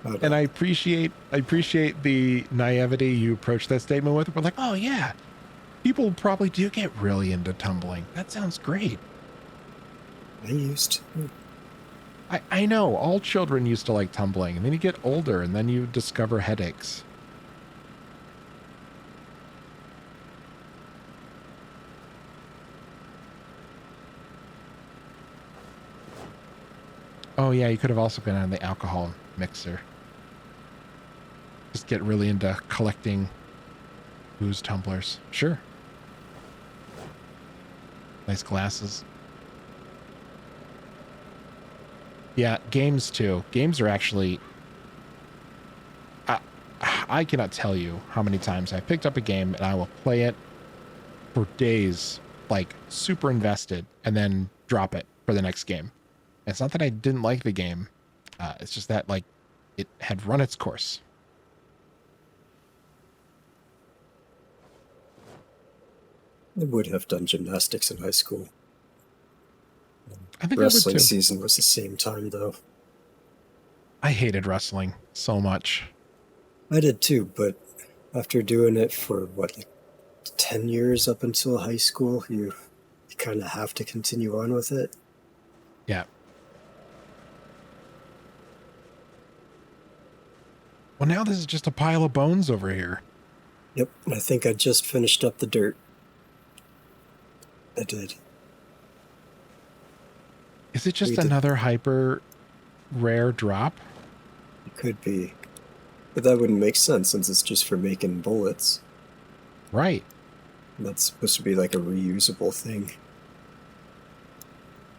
Oh, and no. I appreciate the naivety you approach that statement with. We're like, oh yeah, people probably do get really into tumbling. That sounds great. I used to. I know all children used to like tumbling, and then you get older, and then you discover headaches. Oh yeah, you could have also been on the alcohol mixer. Just get really into collecting booze tumblers. Sure. Nice glasses. Yeah, games too. Games are actually... I cannot tell you how many times I picked up a game and I will play it for days, like super invested, and then drop it for the next game. It's not that I didn't like the game. It's just that like it had run its course. I would have done gymnastics in high school. I think I would Wrestling too. season was the same time, though. I hated wrestling so much. I did too, but after doing it for, what, like 10 years up until high school, you kind of have to continue on with it. Yeah. Well, now this is just a pile of bones over here. Yep, I think I just finished up the dirt. I did. Is it just We did. another hyper rare drop? Could be. But that wouldn't make sense since it's just for making bullets. Right. And that's supposed to be like a reusable thing.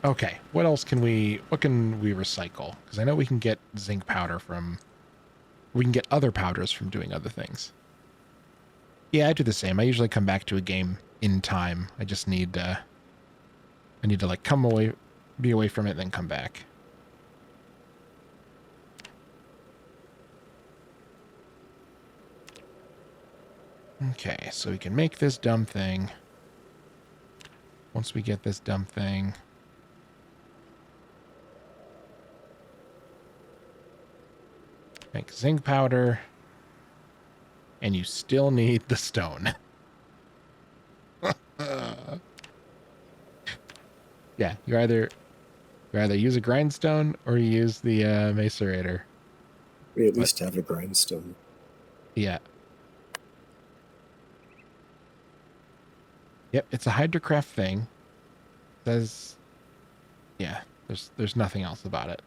Okay. What can we recycle? Because I know we can get zinc powder from, we can get other powders from doing other things. Yeah, I do the same. I usually come back to a game in time. I just need, I need to like be away from it, and then come back. Okay, so we can make this dumb thing. Once we get this dumb thing, make zinc powder, and you still need the stone. Yeah, you either use a grindstone or you use the macerator. We at least have a grindstone. Yeah. Yep, it's a hydrocraft thing. It says, yeah, there's nothing else about it.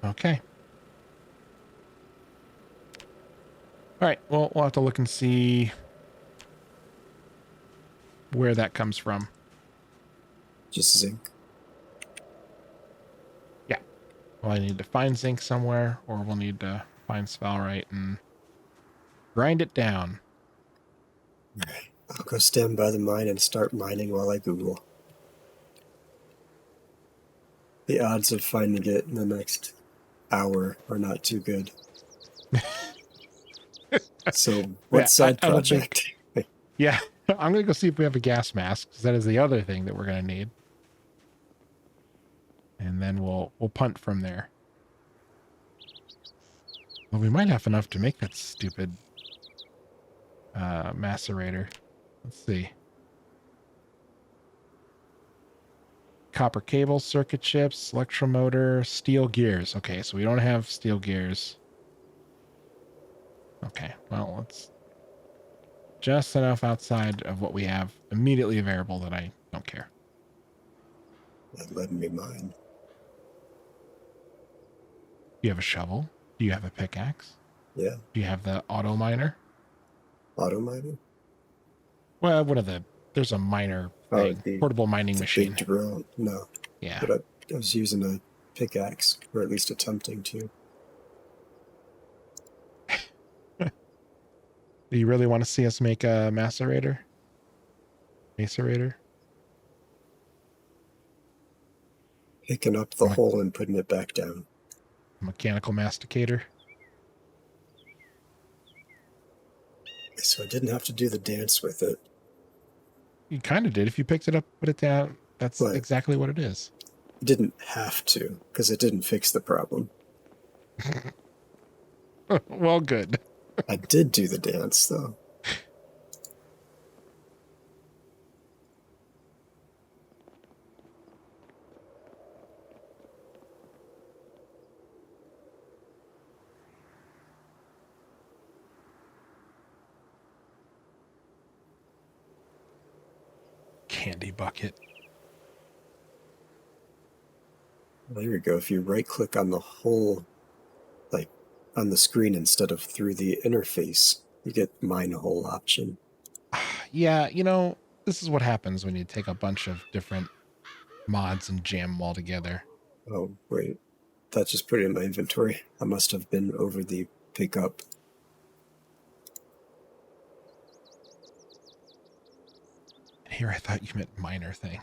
Okay. All right, well, we'll have to look and see where that comes from. Just zinc. Yeah. Well, I need to find zinc somewhere, or we'll need to find sphalerite and grind it down. Alright. I'll go stand by the mine and start mining while I Google. The odds of finding it in the next hour are not too good. So, what side project? Yeah, I'm going to go see if we have a gas mask, because that is the other thing that we're going to need. And then we'll punt from there. Well, we might have enough to make that stupid macerator. Let's see. Copper cable, circuit chips, electromotor, steel gears. Okay, so we don't have steel gears. Okay, well, it's just enough outside of what we have immediately available that I don't care. That led me mine. Do you have a shovel? Do you have a pickaxe? Yeah. Do you have the auto miner? Auto miner? Well, there's a miner thing, portable mining machine. Big drill. No. Yeah. But I was using a pickaxe, or at least attempting to. Do you really want to see us make a macerator? Macerator? Picking up the hole and putting it back down. Mechanical masticator? So I didn't have to do the dance with it. You kind of did. If you picked it up, put it down, that's exactly what it is. I didn't have to, because it didn't fix the problem. Well, good. I did do the dance, though. Candy bucket. There we go. If you right-click on the hole, like on the screen instead of through the interface, you get mine hole option. Yeah, this is what happens when you take a bunch of different mods and jam them all together. Oh, wait. That just put it in my inventory. I must have been over the pickup. And here I thought you meant miner thing.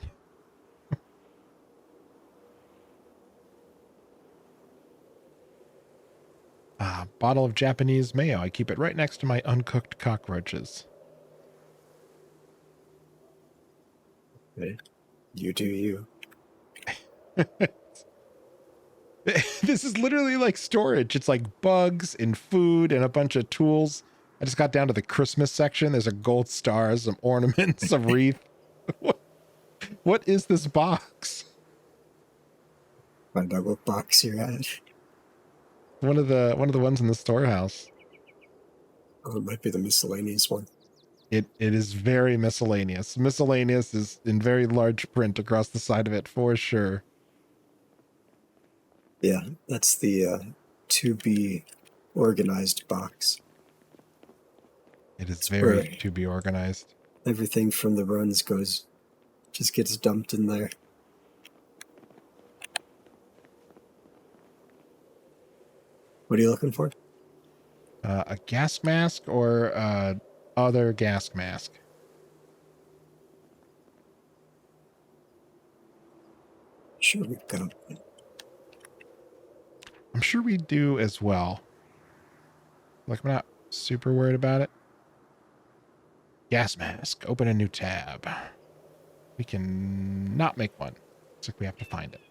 Bottle of Japanese mayo. I keep it right next to my uncooked cockroaches. Okay. You do you. This is literally like storage. It's like bugs and food and a bunch of tools. I just got down to the Christmas section. There's a gold star, some ornaments, a wreath. What is this box? Find out what box you're at. one of the ones in the storehouse. Oh, it might be the miscellaneous one. It is very miscellaneous. Miscellaneous is in very large print across the side of it for sure. Yeah, that's the to be organized box. It is It's very where to be organized. everything from the runs just gets dumped in there. What are you looking for? A gas mask or other gas mask? Sure, we've got. I'm sure we do as well. Like, I'm not super worried about it. Gas mask. Open a new tab. We can not make one. Looks like we have to find it.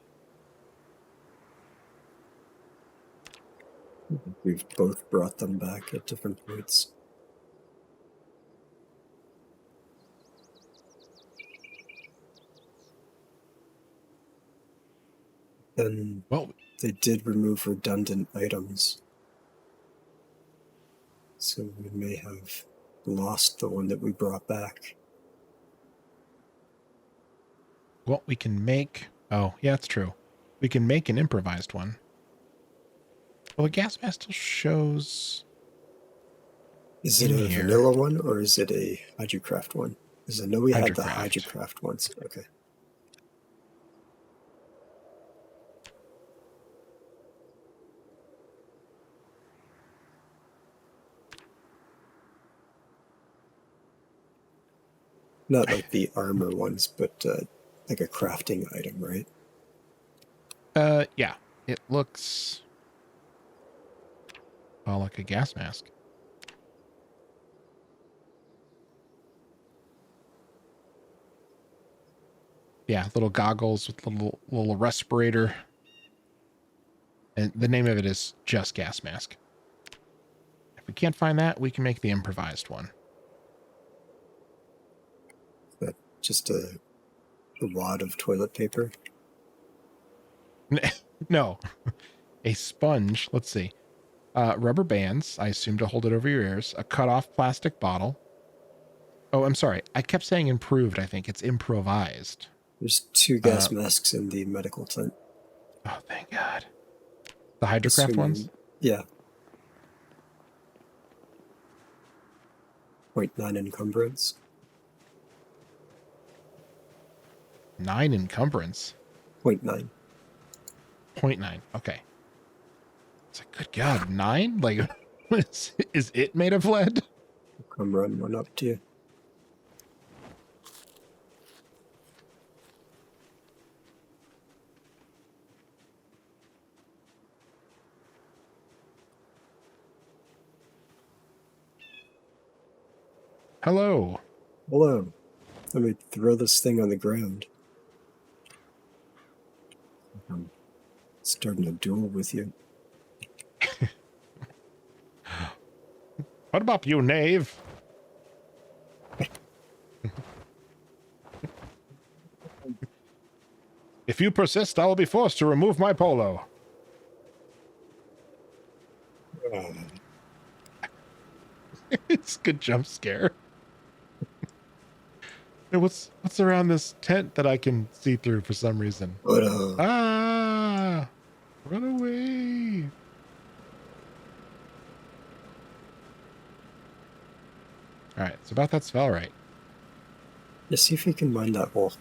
We've both brought them back at different points. Then Well, they did remove redundant items. So we may have lost the one that we brought back. we can make... Oh, yeah, it's true. We can make an improvised one. Well, the gas mask still shows... Is it a vanilla one or is it a hydrocraft one? Because I know we had the hydrocraft ones. Okay. Not like the armor ones, but like a crafting item, right? Yeah. It looks... well, like a gas mask. Yeah, little goggles with little respirator. And the name of it is just gas mask. If we can't find that, we can make the improvised one. That just a wad of toilet paper? No. A sponge. Let's see. Rubber bands, I assume, to hold it over your ears. A cut-off plastic bottle. Oh, I'm sorry. I kept saying improved. I think it's improvised. There's 2 gas masks in the medical tent. Oh, thank God. The hydrocraft ones? Yeah. 0.9 encumbrance. 9 encumbrance. 0.9. 0.9. Okay. It's like, good God, 9? Like, is it made of lead? I'll come run one up to you. Hello. Hello. Let me throw this thing on the ground. I'm starting a duel with you. What about you, knave? If you persist, I will be forced to remove my polo. It's a good jump scare. Hey, what's around this tent that I can see through for some reason? Ah! Run away! Alright, it's about that spell right. Yeah, see if you can mine that hole.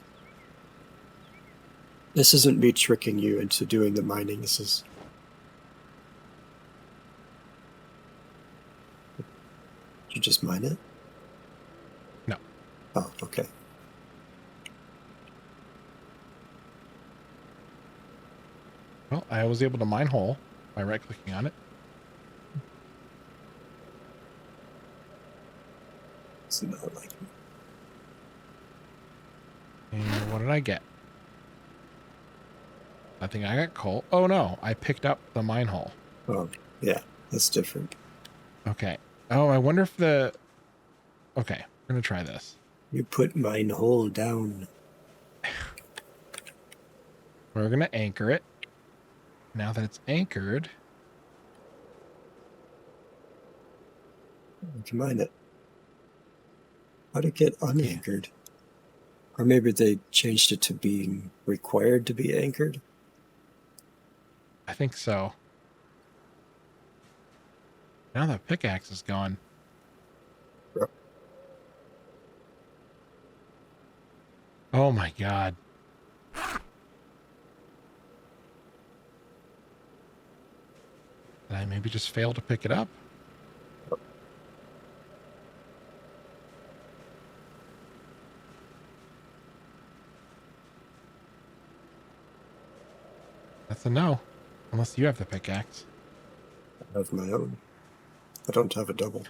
This isn't me tricking you into doing the mining. This is... Did you just mine it? No. Oh, okay. Well, I was able to mine hole by right-clicking on it. It's not like... And what did I get? I think I got coal. Oh, no. I picked up the mine hole. Oh, yeah. That's different. Okay. Oh, I wonder if the... Okay. We're going to try this. You put mine hole down. We're going to anchor it. Now that it's anchored, I can mine it. How'd it get Yeah. unanchored? Or maybe they changed it to being required to be anchored? I think so. Now the pickaxe is gone. Yep. Oh my god. Did I maybe just fail to pick it up? That's a no. Unless you have the pickaxe. I have my own. I don't have a double.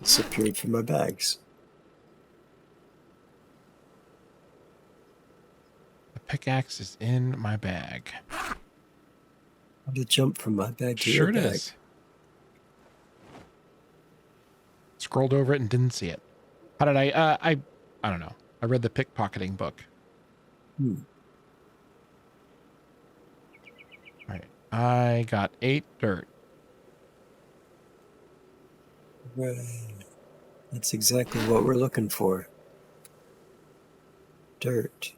Disappeared from my bags. The pickaxe is in my bag. How'd it jump from my bag to Sure your it bag? is. Scrolled over it and didn't see it. How did I don't know. I read the pickpocketing book. Hmm. All right. I got 8 dirt. Right. That's exactly what we're looking for. Dirt.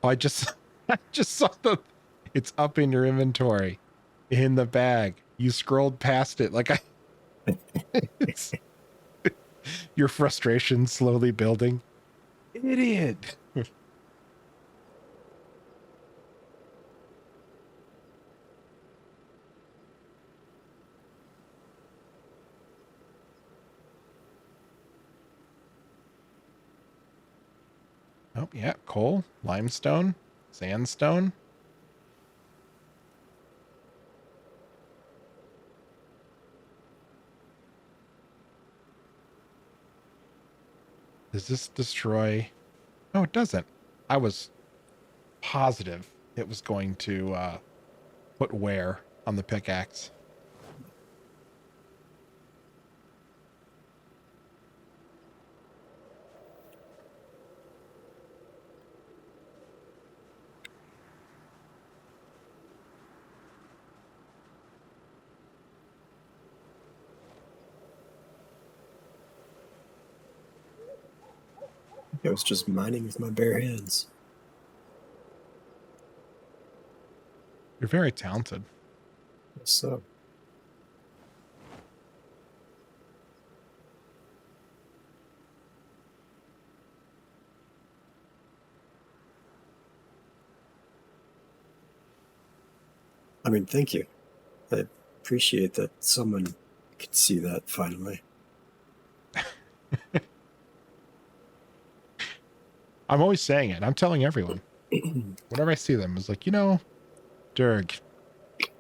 Oh, I just saw it's up in your inventory in the bag. You scrolled past it like it's your frustration slowly building. Idiot. Oh, yeah, coal, limestone, sandstone. Does this destroy? No, it doesn't. I was positive it was going to put wear on the pickaxe. I was just mining with my bare hands. You're very talented. So, I mean, thank you. I appreciate that someone could see that finally. I'm always saying it. I'm telling everyone. Whenever I see them, it's like, Dirg,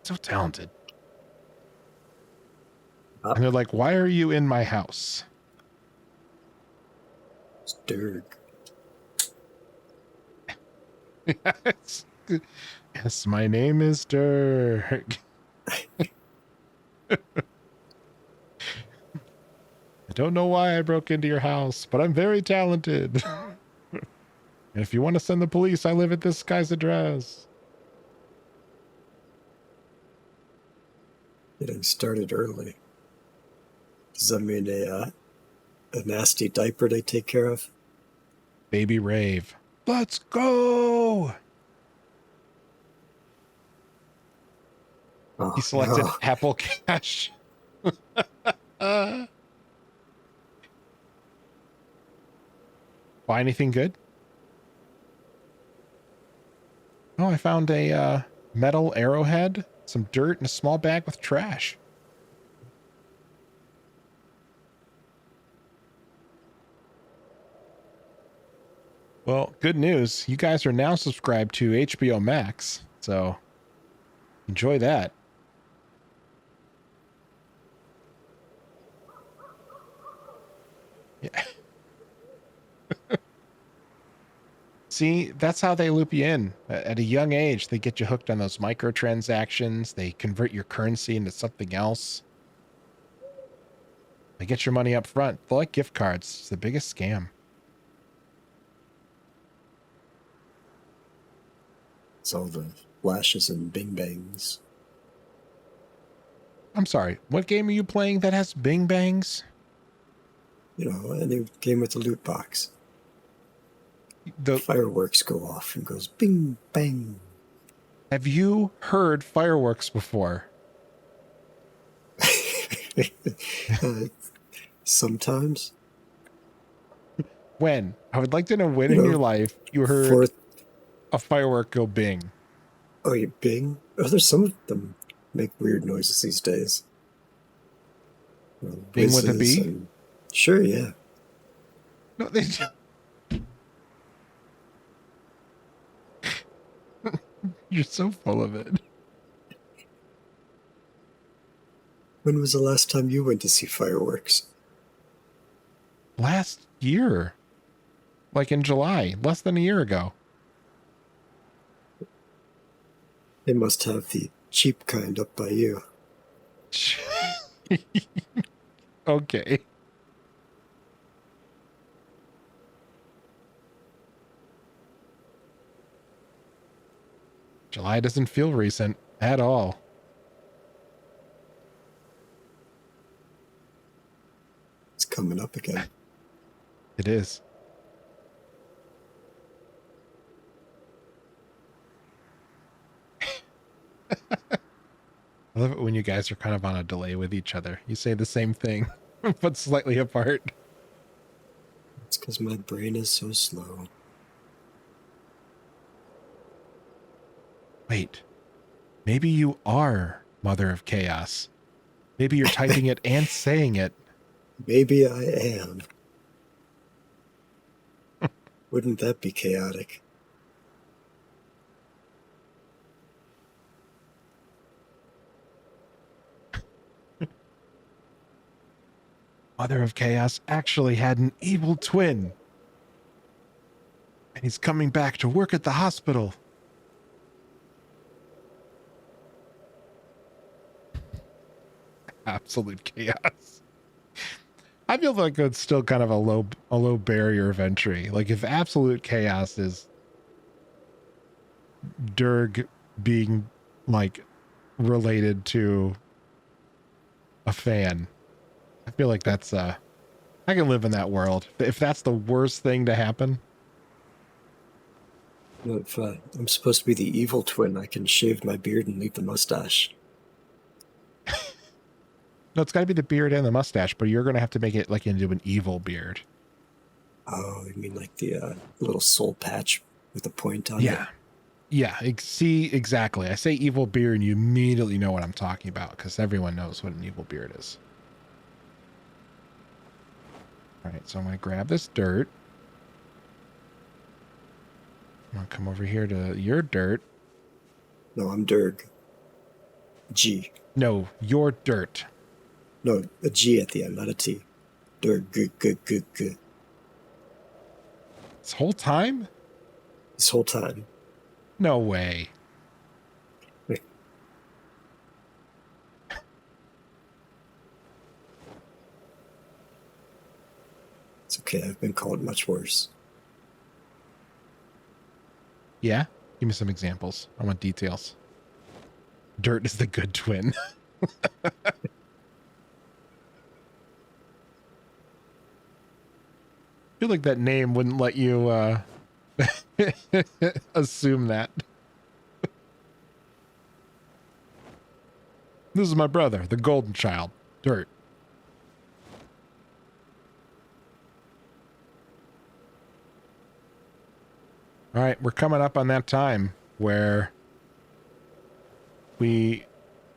so talented. And they're like, why are you in my house? It's Dirg. Yes, my name is Dirg. I don't know why I broke into your house, but I'm very talented. And if you want to send the police, I live at this guy's address. Getting started early. Does that mean a nasty diaper they take care of? Baby rave. Let's go. Oh, He selected no. Apple Cash. Buy anything good? Oh, I found a metal arrowhead, some dirt, and a small bag with trash. Well, good news. You guys are now subscribed to HBO Max, so enjoy that. Yeah. See, that's how they loop you in. At a young age, they get you hooked on those microtransactions. They convert your currency into something else. They get your money up front. They're like gift cards. It's the biggest scam. It's all the flashes and bing bangs. I'm sorry, what game are you playing that has bing bangs? You know, any game with a loot box. The Fireworks go off and goes bing bang. Have you heard fireworks before? Sometimes. When? I would like to know when You in know, your life you heard Fourth, a firework go bing. oh, you bing? Oh, there's some of them make weird noises these days. Bing with a Whizzes B? and... Sure, yeah. No, they just... You're so full of it. When was the last time you went to see fireworks? Last year. Like in July, less than a year ago. They must have the cheap kind up by you. Okay. July doesn't feel recent at all. It's coming up again. It is. I love it when you guys are kind of on a delay with each other. You say the same thing, but slightly apart. It's because my brain is so slow. Wait, maybe you are Mother of Chaos. Maybe you're typing it and saying it. Maybe I am. Wouldn't that be chaotic? Mother of Chaos actually had an evil twin. And he's coming back to work at the hospital. Absolute chaos. I feel like it's still kind of a low barrier of entry. Like if absolute chaos is Dirg being like related to a fan, I feel like that's I can live in that world. If that's the worst thing to happen. You know, if I'm supposed to be the evil twin, I can shave my beard and leave the mustache. No, it's got to be the beard and the mustache, but you're going to have to make it like into an evil beard. Oh, you mean like the little soul patch with a point on it? Yeah. Yeah, see, exactly. I say evil beard and you immediately know what I'm talking about because everyone knows what an evil beard is. All right, so I'm going to grab this dirt. I'm going to come over here to your dirt. No, I'm Dirg. G. No, your dirt. No, a G at the end, not a T. Dirg, good. This whole time? This whole time. No way. It's okay, I've been called much worse. Yeah? Give me some examples. I want details. Dirt is the good twin. I feel like that name wouldn't let you assume that. This is my brother, the golden child, Dirt. All right, we're coming up on that time where we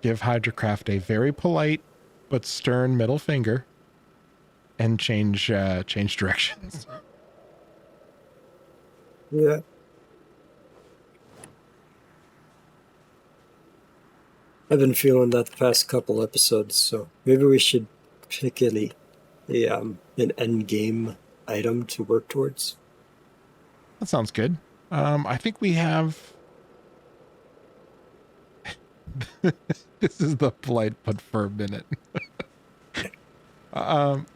give Hydrocraft a very polite but stern middle finger and change directions. Yeah. I've been feeling that the past couple episodes, so maybe we should pick an end game item to work towards. that sounds good. I think we have. This is the polite but firm minute. um,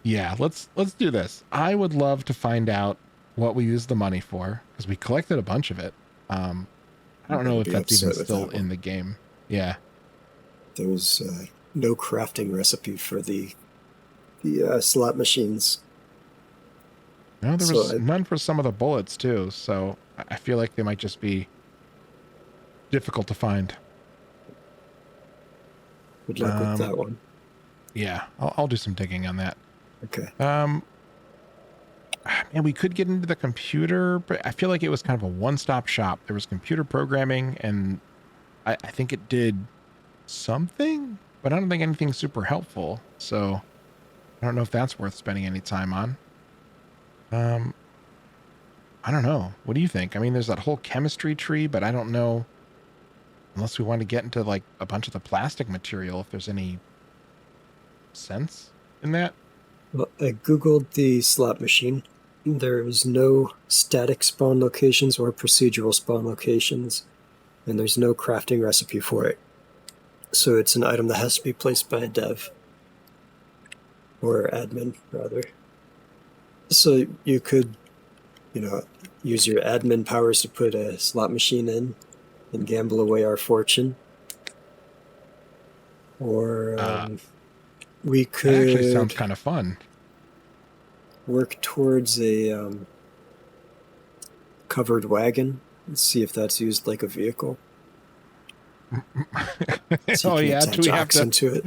yeah, let's do this. I would love to find out what we use the money for because we collected a bunch of it. I don't know if Be that's even upset with still that in one. the game. Yeah. There's no crafting recipe for the slot machines. No, there So was I none for some of the bullets too, so I feel like they might just be difficult to find. good luck with that one. Yeah, I'll do some digging on that. Okay. And we could get into the computer, but I feel like it was kind of a one-stop shop. There was computer programming, and I think it did something, but I don't think anything super helpful. So I don't know if that's worth spending any time on. I don't know. What do you think? I mean, there's that whole chemistry tree, but I don't know unless we want to get into like a bunch of the plastic material, if there's any sense in that. Well, I googled the slot machine. There's no static spawn locations or procedural spawn locations, and there's no crafting recipe for it. So it's an item that has to be placed by a dev or admin, rather. So you could, use your admin powers to put a slot machine in and gamble away our fortune. Or we That actually sounds could kind of fun. work towards a covered wagon and see if that's used like a vehicle. So Oh you can yeah, attach oxen to it.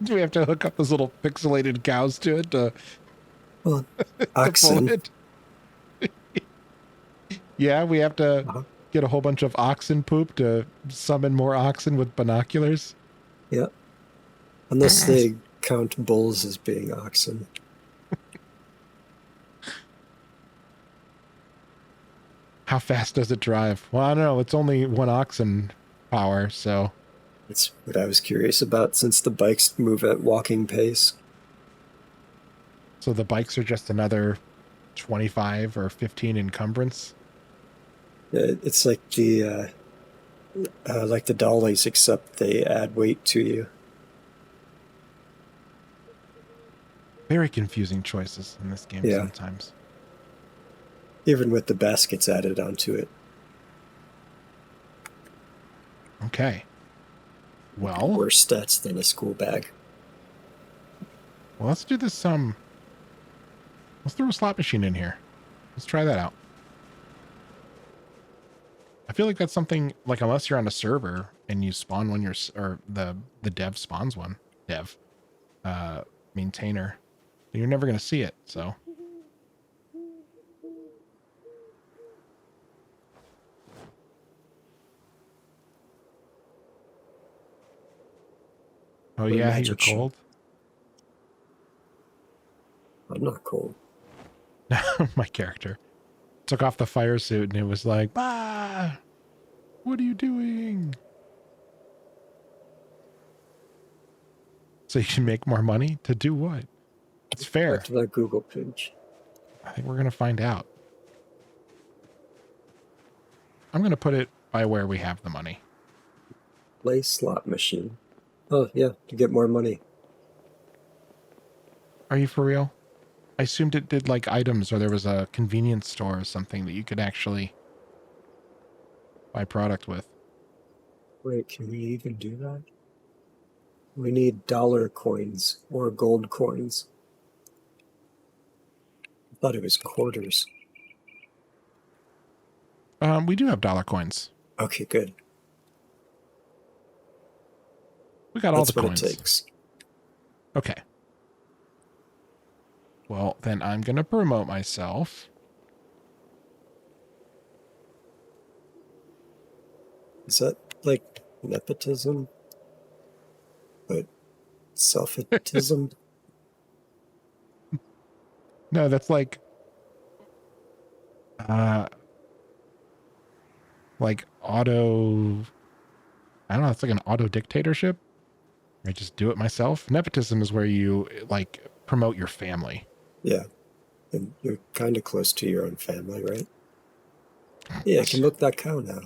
do we have to hook up those little pixelated cows to it to, Well, to pull oxen. it? Yeah, we have to Uh-huh. get a whole bunch of oxen poop to summon more oxen with binoculars. Yeah. Unless they count bulls as being oxen. How fast does it drive? Well, I don't know. It's only one oxen power, so That's what I was curious about since the bikes move at walking pace. the bikes are just another 25 or 15 encumbrance. It's like the dollies, except they add weight to you. Very confusing choices in this game sometimes. Even with the baskets added onto it. Okay. Well, Worse stats than a school bag. well, let's do this. Let's throw a slot machine in here. Let's try that out. I feel like that's something like unless you're on a server and you spawn one, or the dev spawns one, maintainer, you're never going to see it. So. Oh yeah, you're cold. I'm not cold. My character took off the fire suit and it was like, "Bah! What are you doing?" So you can make more money to do what? It's fair. Back to that Google page. I think we're going to find out. I'm going to put it by where we have the money. Play slot machine. Oh, yeah, to get more money. Are you for real? I assumed it did like items, or there was a convenience store or something that you could actually buy product with. Wait, can we even do that? We need dollar coins or gold coins. I thought it was quarters. We do have dollar coins. Okay, good. We got all That's the what coins. it takes. Okay. Well, then I'm going to promote myself. Is that like nepotism? But selfitism? No, that's like auto, I don't know, it's like an auto dictatorship. I just do it myself. Nepotism is where you like promote your family. Yeah. And you're kind of close to your own family, right? Yeah, I can milk that cow now.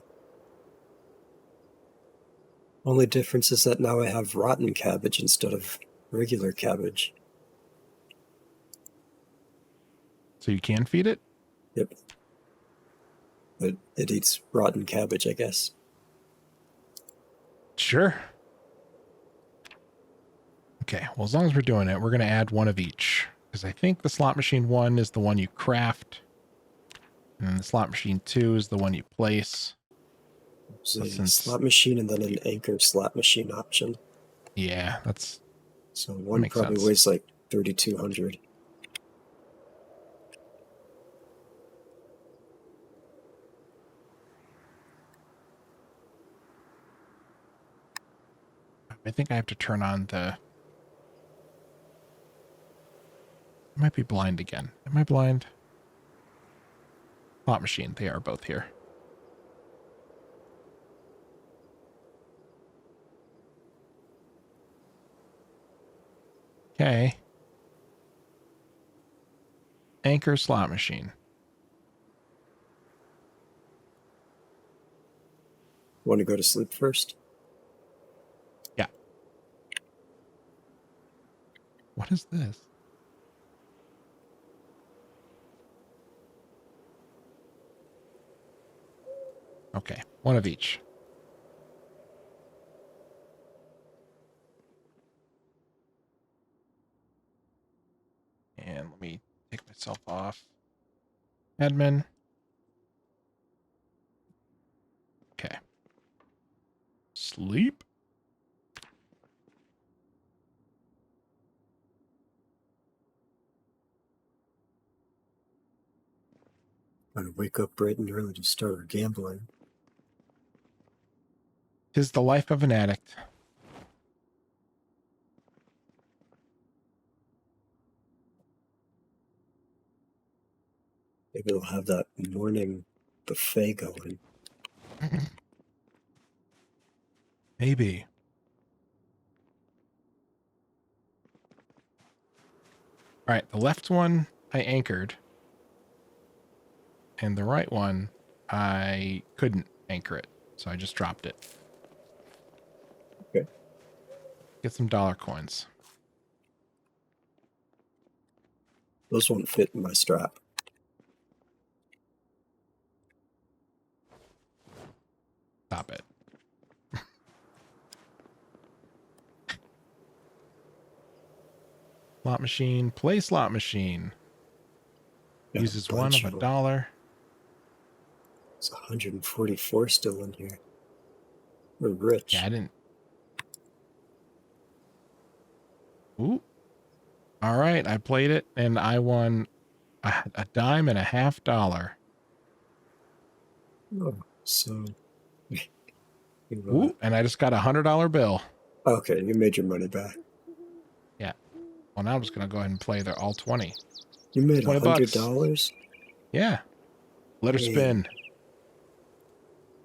Only difference is that now I have rotten cabbage instead of regular cabbage. So you can feed it? Yep. But it eats rotten cabbage, I guess. Sure. Okay, well, as long as we're doing it, we're going to add one of each. Because I think the slot machine 1 is the one you craft. And then the slot machine 2 is the one you place. There's a slot machine and then an anchor slot machine option. Yeah, that's... So one probably weighs like 3,200. I think I have to turn on the... I might be blind again. Am I blind? Slot machine. They are both here. Okay. Anchor slot machine. Want to go to sleep first? Yeah. What is this? Okay, one of each. And let me take myself off. Admin. Okay. Sleep. I'm going to wake up bright and early to start gambling. 'Tis the life of an addict. Maybe they'll have that morning buffet going. Maybe. All right, the left one I anchored. And the right one, I couldn't anchor it. So I just dropped it. Okay. Get some dollar coins. Those won't fit in my strap. Stop it. Slot machine. Play slot machine. Got Uses one of them. $1. It's 144 still in here. We're rich. Yeah, I didn't. Ooh. All right, I played it and I won a dime and a half dollar. Oh, so... Ooh, and I just got $100 bill. Okay, you made your money back. Yeah. Well, now I'm just going to go ahead and play the all 20. You made $20. $100? Yeah. Let her spin.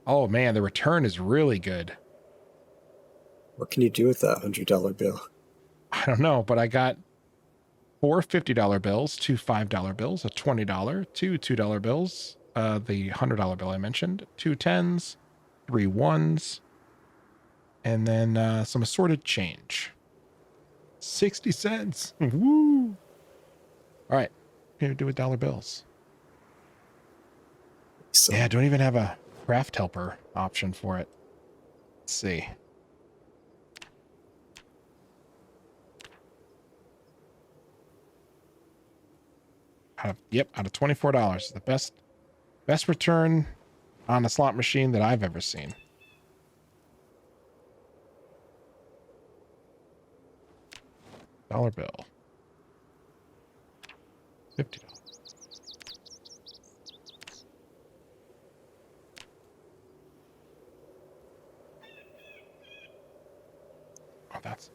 Oh, man, the return is really good. What can you do with that $100 bill? I don't know, but I got 4 $50 bills, 2 $5 bills, a $20, 2 $2 bills, the $100 bill I mentioned, 2 10s, 3 1s, and then some assorted change. 60 cents. Woo! All right. What can you do with dollar bills? So, Yeah, I don't even have a craft helper option for it. Let's see. Out of $24. The best return on a slot machine that I've ever seen. Dollar bill. $50. Oh, that's...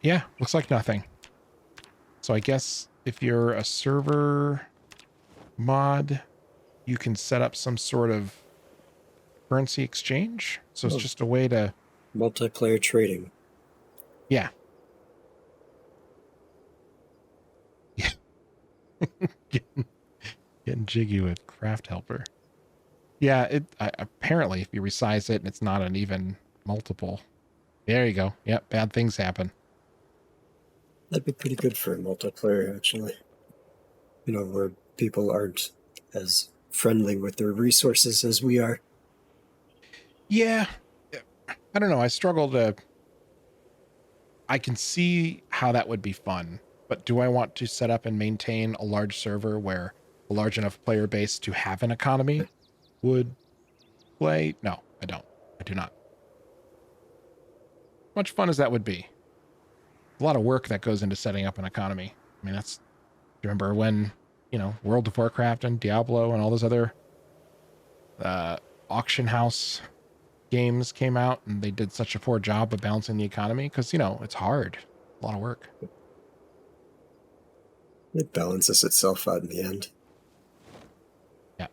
yeah, looks like nothing. So I guess if you're a server mod, you can set up some sort of currency exchange. So it's Oh. just a way to, Multiplayer trading. yeah. Yeah. Getting jiggy with craft helper. Yeah, apparently if you resize it and it's not an even multiple. There you go. Yep, bad things happen. That'd be pretty good for multiplayer, actually. You know, where people aren't as friendly with their resources as we are. Yeah. I don't know. I can see how that would be fun, but do I want to set up and maintain a large server where a large enough player base to have an economy would play? No, I don't. I do not. Much fun as that would be. A lot of work that goes into setting up an economy. I mean, do you remember when, World of Warcraft and Diablo and all those other auction house games came out and they did such a poor job of balancing the economy? Because, it's hard. A lot of work. It balances itself out in the end. Yeah.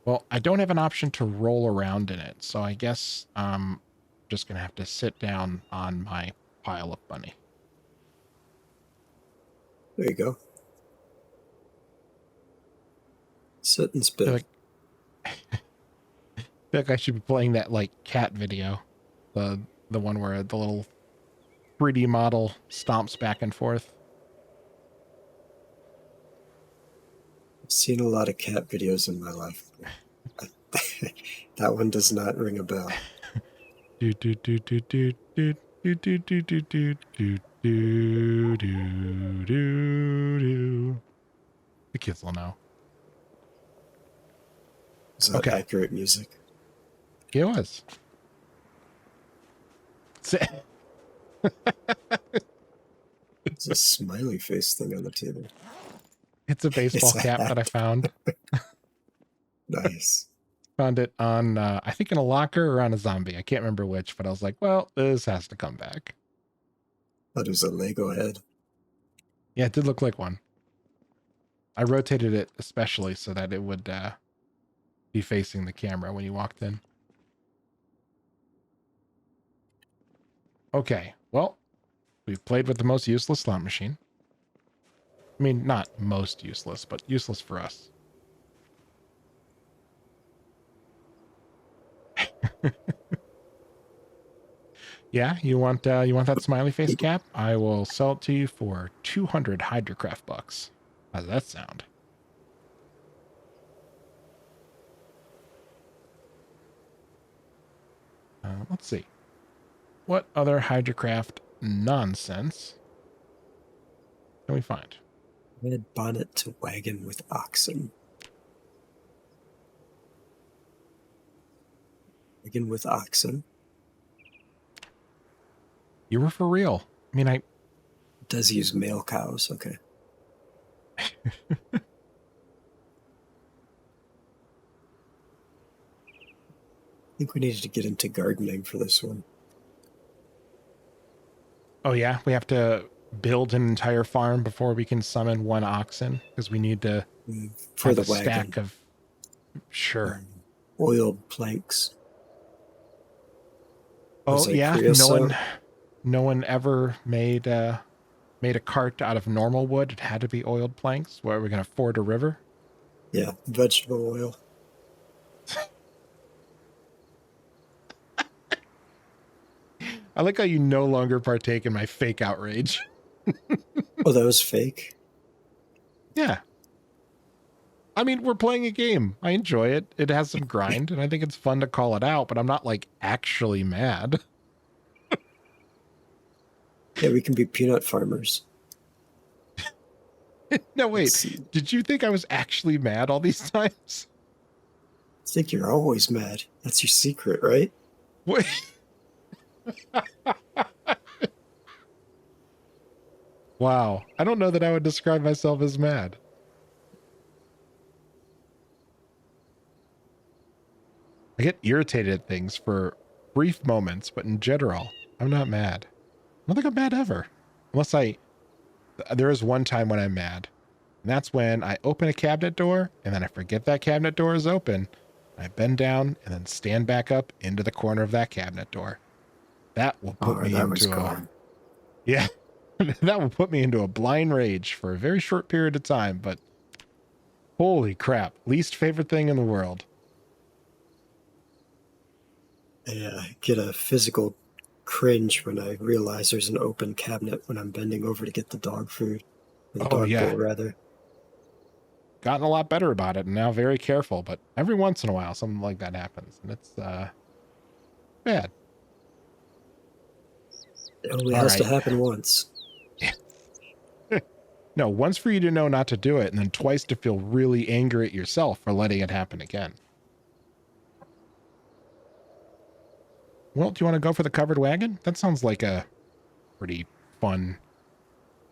Well, I don't have an option to roll around in it, so I guess I'm just going to have to sit down on my pile of money. There you go. Sit and spin. I feel like I should be playing that like cat video, the one where the little 3D model stomps back and forth. I've seen a lot of cat videos in my life. That one does not ring a bell. Do do do do do do do do do do do do do do do. The kids will know. Is that Okay. accurate music? It was. It's a smiley face thing on the table. It's a baseball cap that I found. Nice. Found it on, I think in a locker or on a zombie. I can't remember which, but I was like, well, this has to come back. That was a Lego head. Yeah, it did look like one. I rotated it especially so that it would be facing the camera when you walked in. Okay, well, we've played with the most useless slot machine. I mean, not most useless, but useless for us. Yeah, you want that smiley face cap? I will sell it to you for 200 hydrocraft bucks. How does that sound? Let's see. What other hydrocraft nonsense can we find? Red bonnet to wagon with oxen. Wagon with oxen. You were for real. I mean, It does use male cows. Okay. I think we needed to get into gardening for this one. Oh yeah, we have to build an entire farm before we can summon one oxen because we need to For have the a wagon. stack of. Sure. Oiled planks. Oh yeah, no one ever made a cart out of normal wood. It had to be oiled planks. Where are we going to ford a river? Yeah, vegetable oil. I like how you no longer partake in my fake outrage. Oh, that was fake? Yeah. I mean, we're playing a game. I enjoy it. It has some grind, and I think it's fun to call it out, but I'm not, like, actually mad. Yeah, we can be peanut farmers. No, wait. Did you think I was actually mad all these times? I think you're always mad. That's your secret, right? Wait. Wow. I don't know that I would describe myself as mad. I get irritated at things for brief moments, but in general, I'm not mad. I don't think I'm mad ever. There is one time when I'm mad. And that's when I open a cabinet door and then I forget that cabinet door is open. I bend down and then stand back up into the corner of that cabinet door. That will put me that was into gone. yeah, that will put me into a blind rage for a very short period of time, but holy crap, least favorite thing in the world. I get a physical cringe when I realize there's an open cabinet when I'm bending over to get the dog food. Or the Oh dog yeah, bowl, rather. gotten a lot better about it and now very careful, but every once in a while something like that happens and it's bad. It only All has to right. happen once. No, once for you to know not to do it, and then twice to feel really angry at yourself for letting it happen again. Well, do you want to go for the covered wagon? That sounds like a pretty fun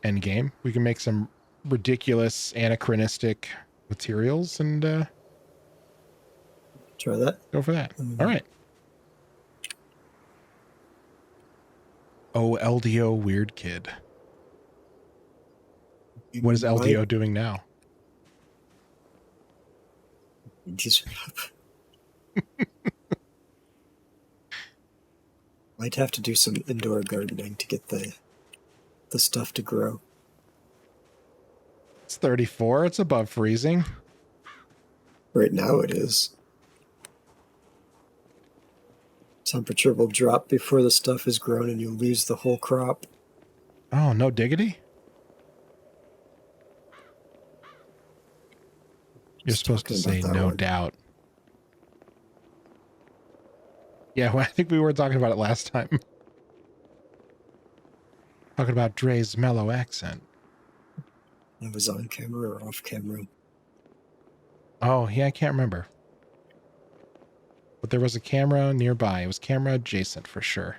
end game. We can make some ridiculous anachronistic materials and Try that. go for that. All right. Oh, LDO weird kid. What is LDO doing now? Might have to do some indoor gardening to get the stuff to grow. It's 34. It's above freezing. Right now it is. Temperature will drop before the stuff is grown and you lose the whole crop. Oh, no diggity? You're supposed to say no doubt. Yeah, well, I think we were talking about it last time. Talking about Dre's mellow accent. It was on camera or off camera? Oh, yeah, I can't remember. But there was a camera nearby. It was camera adjacent for sure.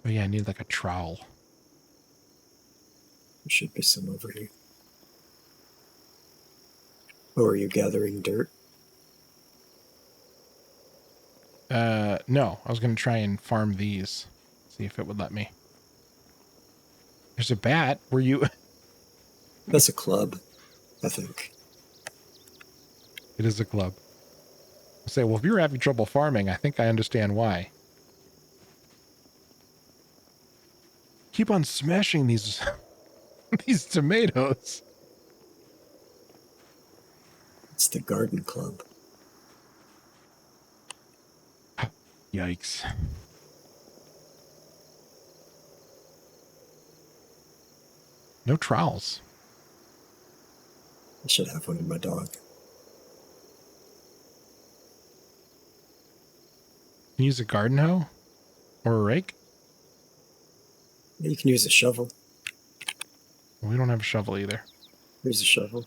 Oh yeah, I need like a trowel. There should be some over here. Oh, are you gathering dirt? No. I was going to try and farm these. See if it would let me. There's a bat. Were you... That's a club, I think. It is a club. I say, well, if you're having trouble farming, I think I understand why. Keep on smashing these these tomatoes. It's the garden club. Yikes. No trowels. I should have one in my dog. Can you use a garden hoe? Or a rake? You can use a shovel. Well, we don't have a shovel either. Here's a shovel.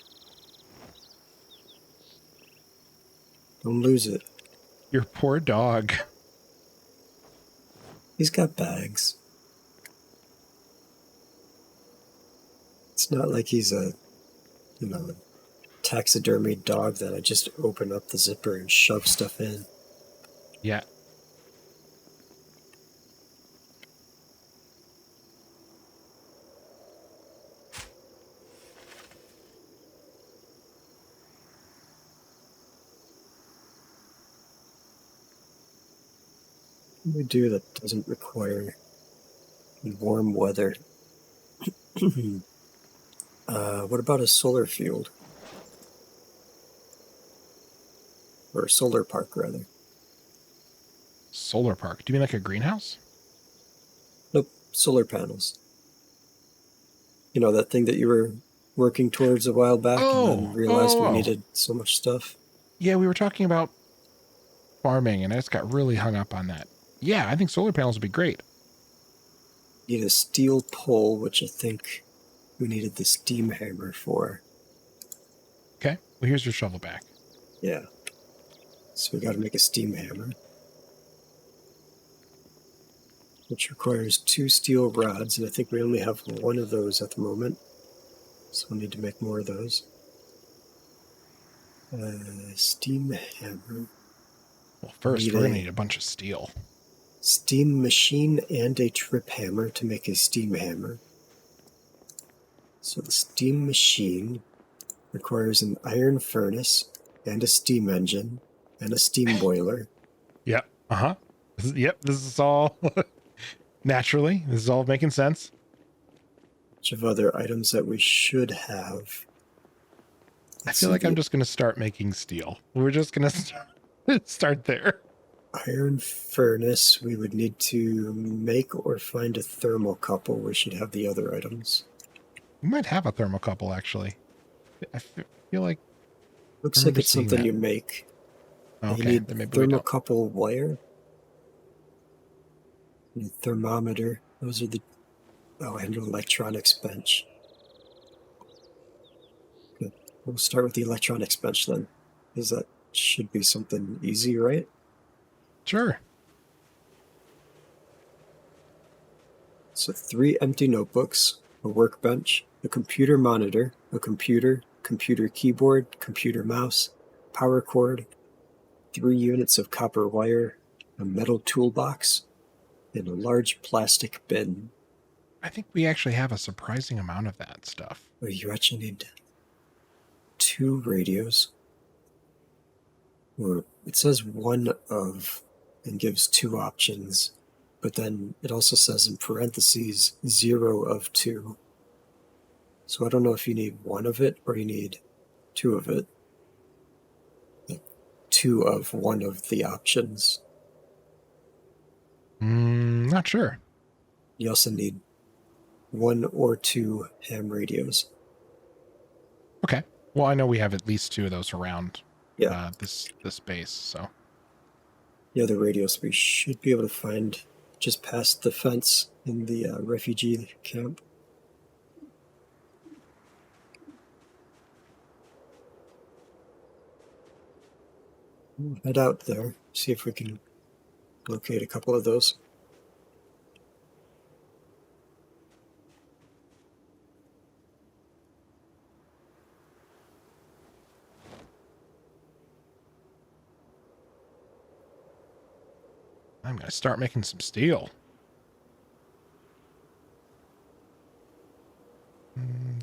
Don't lose it. Your poor dog. He's got bags. It's not like he's a, taxidermy dog that I just open up the zipper and shove stuff in. Yeah. What do we do that doesn't require warm weather? What about a solar field? Or a solar park, rather. Solar park. Do you mean like a greenhouse? Nope, solar panels. You know, that thing that you were working towards a while back and then realized we needed so much stuff? Yeah, we were talking about farming and I just got really hung up on that. Yeah, I think solar panels would be great. Need a steel pole, which I think we needed the steam hammer for. Okay, well here's your shovel back. Yeah. So we got to make a steam hammer, which requires 2 steel rods, and I think we only have 1 of those at the moment. So we'll need to make more of those. Steam hammer. Well, first we're going to need a bunch of steel. steam machine and a trip hammer to make a steam hammer. So the steam machine requires an iron furnace and a steam engine and a steam boiler. Yep. Uh-huh. Yep. This is all naturally. This is all making sense. Bunch of other items that we should have. I feel like I'm just going to start making steel. We're just going to start there. Iron furnace, we would need to make or find a thermocouple. We should have the other items. We might have a thermocouple, actually. I feel like... Looks like it's something you make. Okay, you need then maybe we don't. thermocouple wire. You need thermometer. Those are the... Oh, and an electronics bench. Good. We'll start with the electronics bench then, because that should be something easy, right? Sure. So 3 empty notebooks, a workbench, a computer monitor, a computer, computer keyboard, computer mouse, power cord, 3 units of copper wire, a metal toolbox, and a large plastic bin. I think we actually have a surprising amount of that stuff. Oh, you actually need 2 radios. Or it says 1 of and gives 2 options, but then it also says in parentheses 0 of 2. So I don't know if you need 1 of it or you need 2 of it. Like 2 of 1 of the options. Not sure. You also need 1 or 2 ham radios. Okay. Well, I know we have at least 2 of those around Yeah. this base, so. The other radios we should be able to find just past the fence in the refugee camp. We'll head out there, see if we can locate a couple of those. I'm going to start making some steel.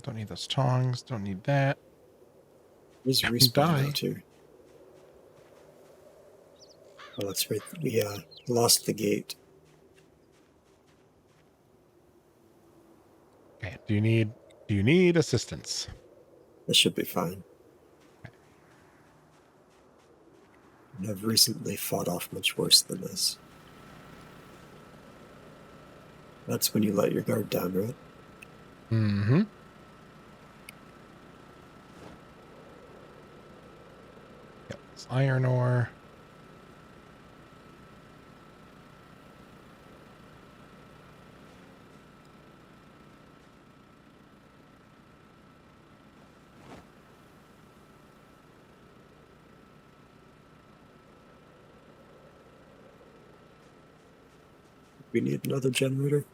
Don't need those tongs. Don't need that. There's respawn out here. Oh, that's right. We lost the gate. Okay. Do you need assistance? That should be fine. I've recently fought off much worse than this. That's when you let your guard down, right? Mm-hmm. Yep, it's iron ore. We need another generator.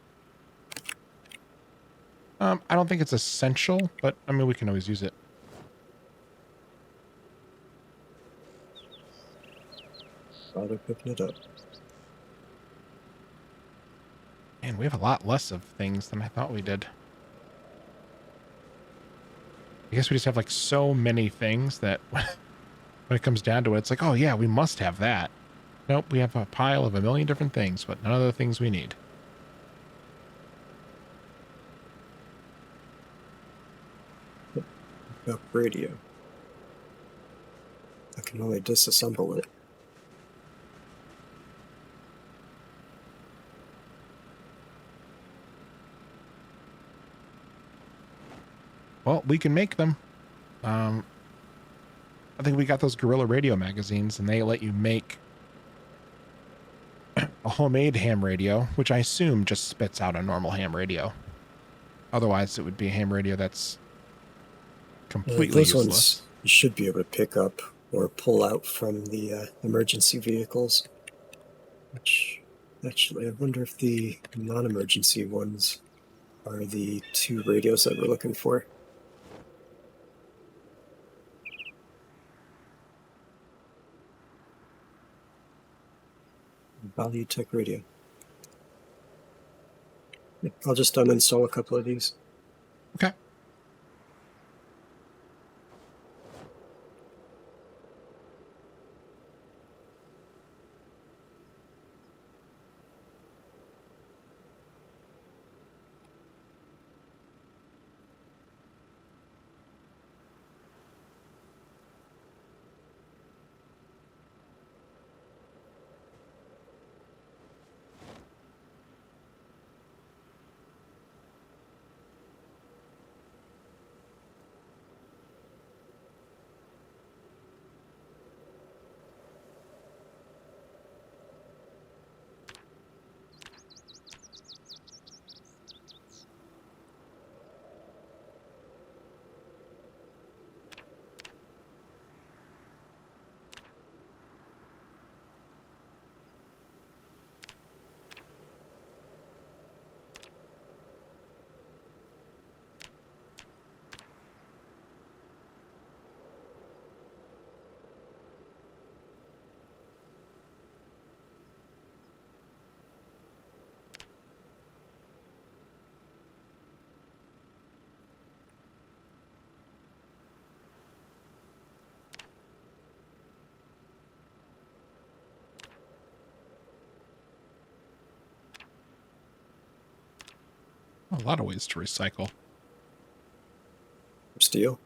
I don't think it's essential, but I mean, we can always use it. Bother picking it up. Man, we have a lot less of things than I thought we did. I guess we just have like so many things that when it comes down to it, it's like, oh yeah, we must have that. Nope, we have a pile of a million different things, but none of the things we need. Up radio. I can only disassemble it. Well, we can make them. I think we got those Guerrilla Radio magazines, and they let you make a homemade ham radio, which I assume just spits out a normal ham radio. Otherwise, it would be a ham radio that's completely those useless. ones you should be able to pick up or pull out from the emergency vehicles. Which, actually, I wonder if the non-emergency ones are the 2 radios that we're looking for. Value Tech Radio. I'll just uninstall a couple of these. Okay. A lot of ways to recycle. Steel.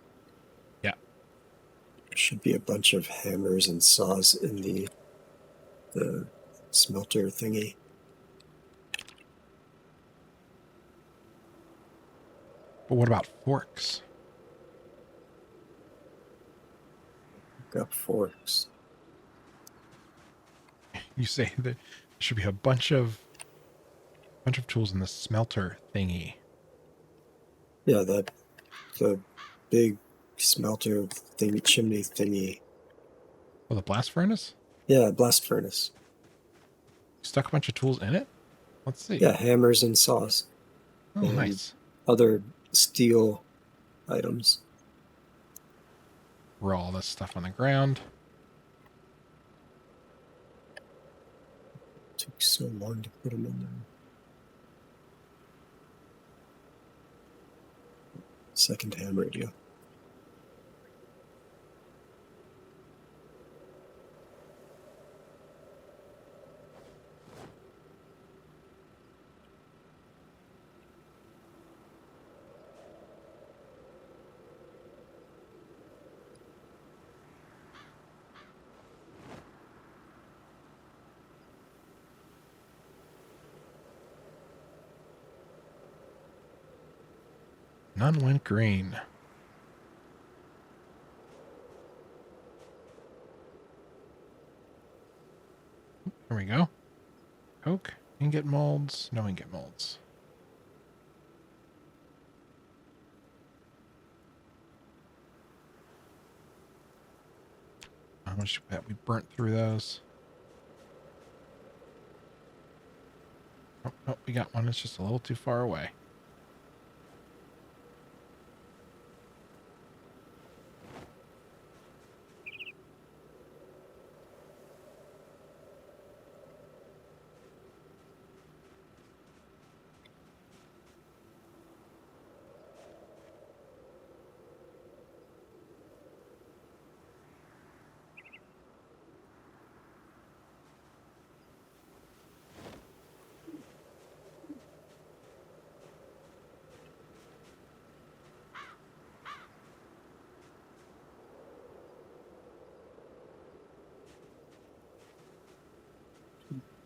Yeah. There should be a bunch of hammers and saws in the smelter thingy. But what about forks? Got forks. You say that there should be a bunch of tools in the smelter thingy. Yeah, the big smelter thingy, chimney thingy. Oh, the blast furnace? Yeah, blast furnace. You stuck a bunch of tools in it? Let's see. Yeah, hammers and saws. Oh, and nice. Other steel items. Roll all this stuff on the ground. Took so long to put them in there. Second ham radio. None went green. There we go. Coke, ingot molds, no ingot molds. How much bet we burnt through those? Oh, oh, we got one. It's just a little too far away.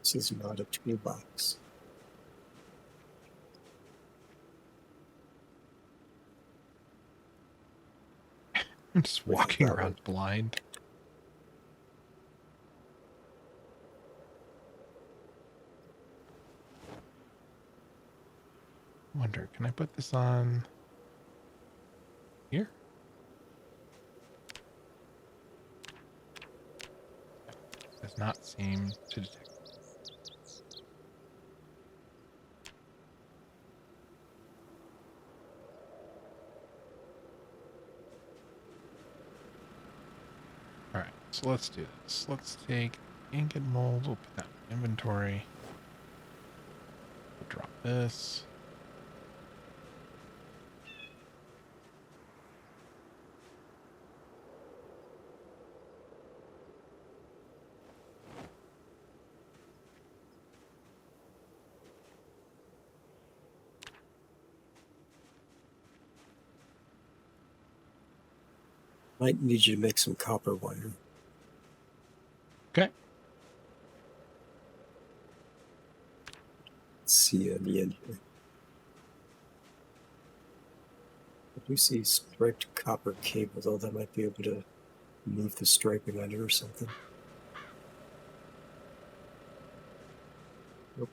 This is not a toolbox. I'm just walking around blind. Wonder, can I put this on here? Does not seem to detect. All right, so let's do this. Let's take ingot mold. We'll put that in inventory. We'll drop this. Might need you to make some copper wire. Okay. Let's see at the end here. I do see striped copper cable, though that might be able to move the striping on it or something. Nope.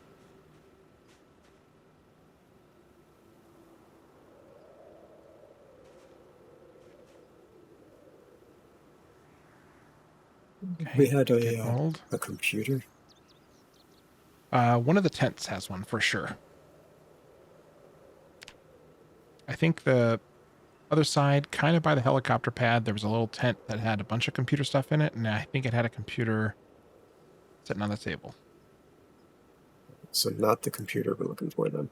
Okay. We had Get mold. a computer. One of the tents has one for sure. I think the other side, kind of by the helicopter pad, there was a little tent that had a bunch of computer stuff in it, and I think it had a computer sitting on the table. So not the computer we're looking for then.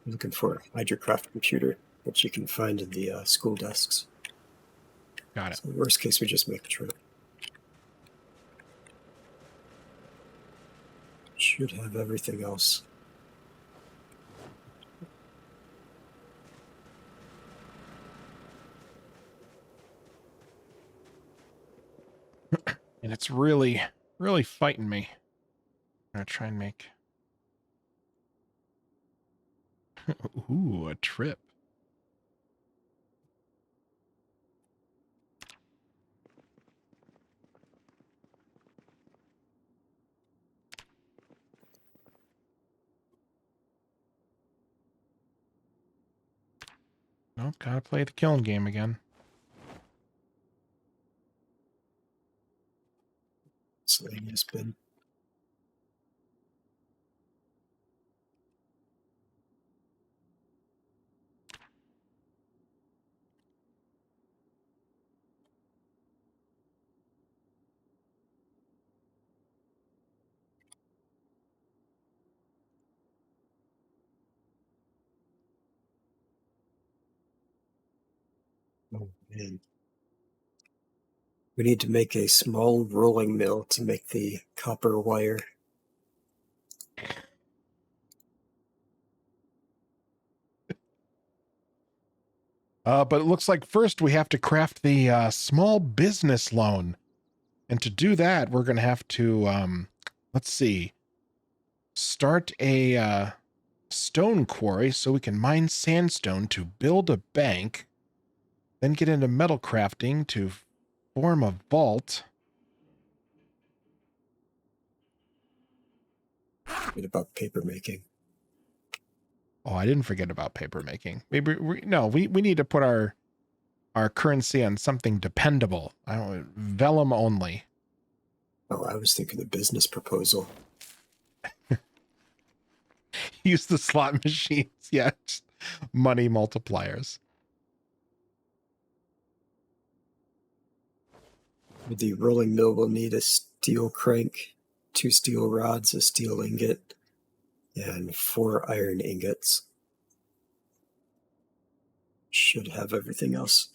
We're looking for a hydrocraft computer, which you can find in the school desks. Got it. So worst case, we just make a trip. Should have everything else. And it's really, really fighting me. I'm going to try and make... Ooh, a trip. Nope, gotta play the killing game again. Miscellaneous bin. Oh man. We need to make a small rolling mill to make the copper wire. But it looks like first we have to craft the small business loan. And to do that, we're going to have to, let's see, start a stone quarry so we can mine sandstone to build a bank, then get into metal crafting to form a vault. Forget about paper making. Oh, I didn't forget about paper making. Maybe we need to put our currency on something dependable. I don't vellum only. Oh, I was thinking the business proposal. Use the slot machines. Yeah, just money multipliers. The rolling mill will need a steel crank, 2 steel rods, a steel ingot, and 4 iron ingots. Should have everything else.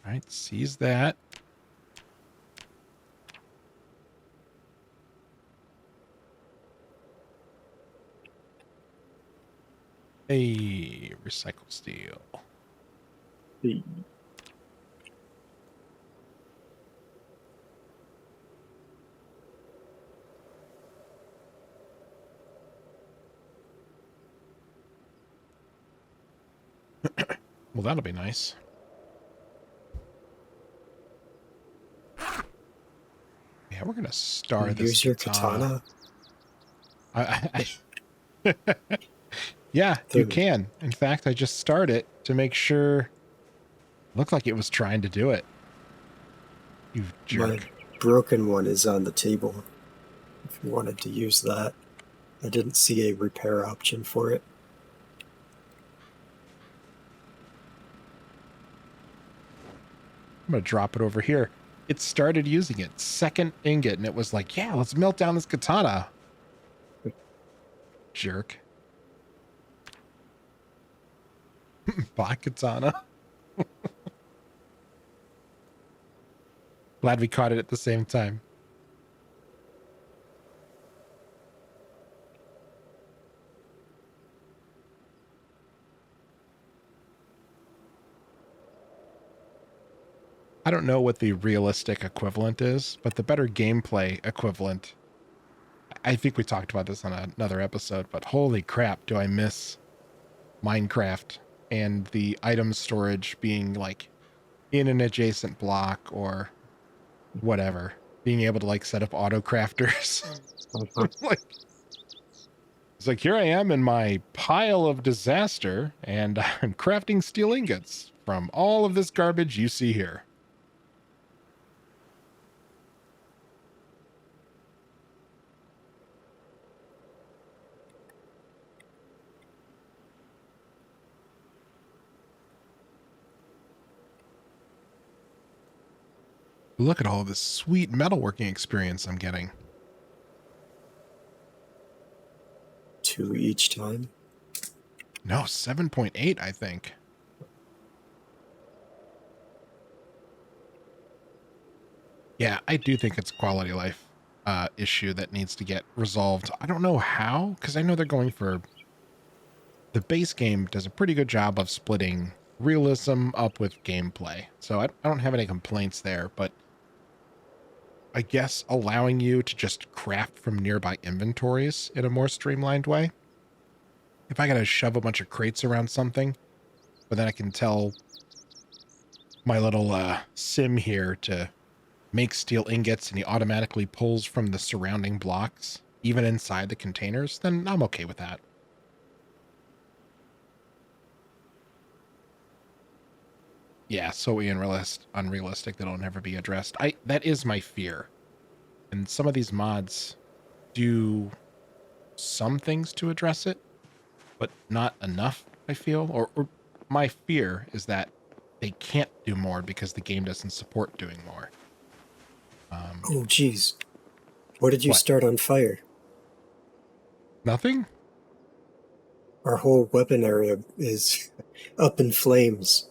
All right, seize that. Hey, recycle steel. The Well, that'll be nice. Yeah, we're gonna star this. use your katana. Yeah, you can. In fact, I just started it to make sure. Looked like it was trying to do it. You jerk. My broken one is on the table. If you wanted to use that, I didn't see a repair option for it. I'm gonna drop it over here. It started using it. Second ingot, and it was like, yeah, let's melt down this katana. Jerk. Black katana. Glad we caught it at the same time. I don't know what the realistic equivalent is, but the better gameplay equivalent, I think we talked about this on another episode, but holy crap, do I miss Minecraft and the item storage being like in an adjacent block or whatever. Being able to like set up auto crafters. Like, it's like, here I am in my pile of disaster and I'm crafting steel ingots from all of this garbage you see here. Look at all this sweet metalworking experience I'm getting. 2 each time. No, 7.8, I think. Yeah, I do think it's a quality of life issue that needs to get resolved. I don't know how, because I know they're going for... The base game does a pretty good job of splitting realism up with gameplay. So I don't have any complaints there, but I guess allowing you to just craft from nearby inventories in a more streamlined way. If I gotta shove a bunch of crates around something, but then I can tell my little sim here to make steel ingots and he automatically pulls from the surrounding blocks, even inside the containers, then I'm okay with that. Yeah, so unrealistic that'll never be addressed. That is my fear. And some of these mods do some things to address it, but not enough, I feel. Or my fear is that they can't do more because the game doesn't support doing more. Oh, geez. What did you start on fire? Nothing? Our whole weapon area is up in flames.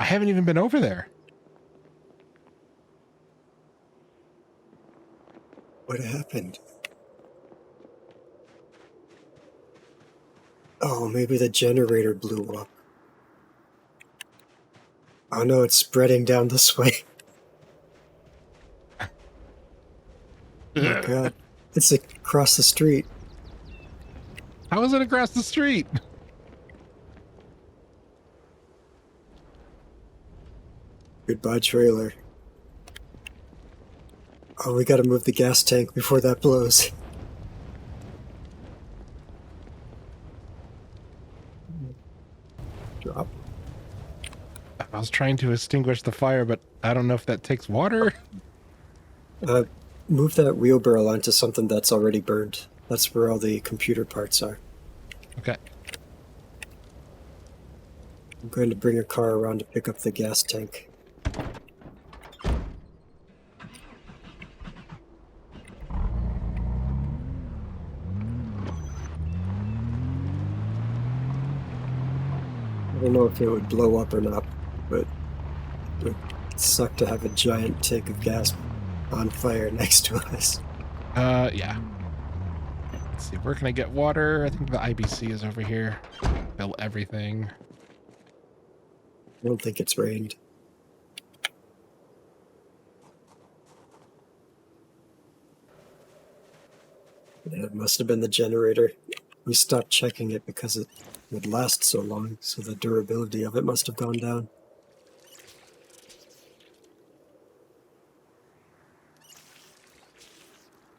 I haven't even been over there. What happened? Oh, maybe the generator blew up. Oh no, it's spreading down this way. Oh my god. It's across the street. How is it across the street? Goodbye, trailer. Oh, we gotta move the gas tank before that blows. Drop. I was trying to extinguish the fire, but I don't know if that takes water. Move that wheelbarrow onto something that's already burned. That's where all the computer parts are. Okay. I'm going to bring a car around to pick up the gas tank. I don't know if it would blow up or not, but it would suck to have a giant tank of gas on fire next to us. Yeah. Let's see, where can I get water? I think the IBC is over here. Fill everything. I don't think it's rained. Yeah, it must have been the generator. We stopped checking it because it would last so long, so the durability of it must have gone down.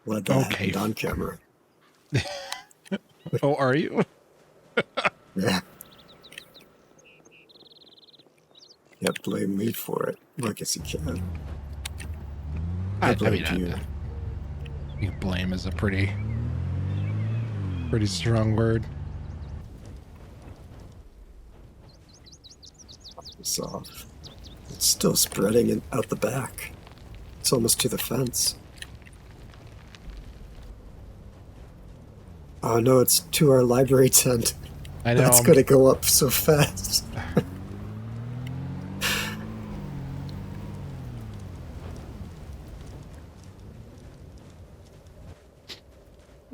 Glad that happened on camera. Oh, are you? Yeah. Yeah, blame me for it. I guess you can. I blame you. Blame is a pretty strong word. It's off. It's still spreading out the back. It's almost to the fence. Oh no, it's to our library tent. I know. That's going to go up so fast.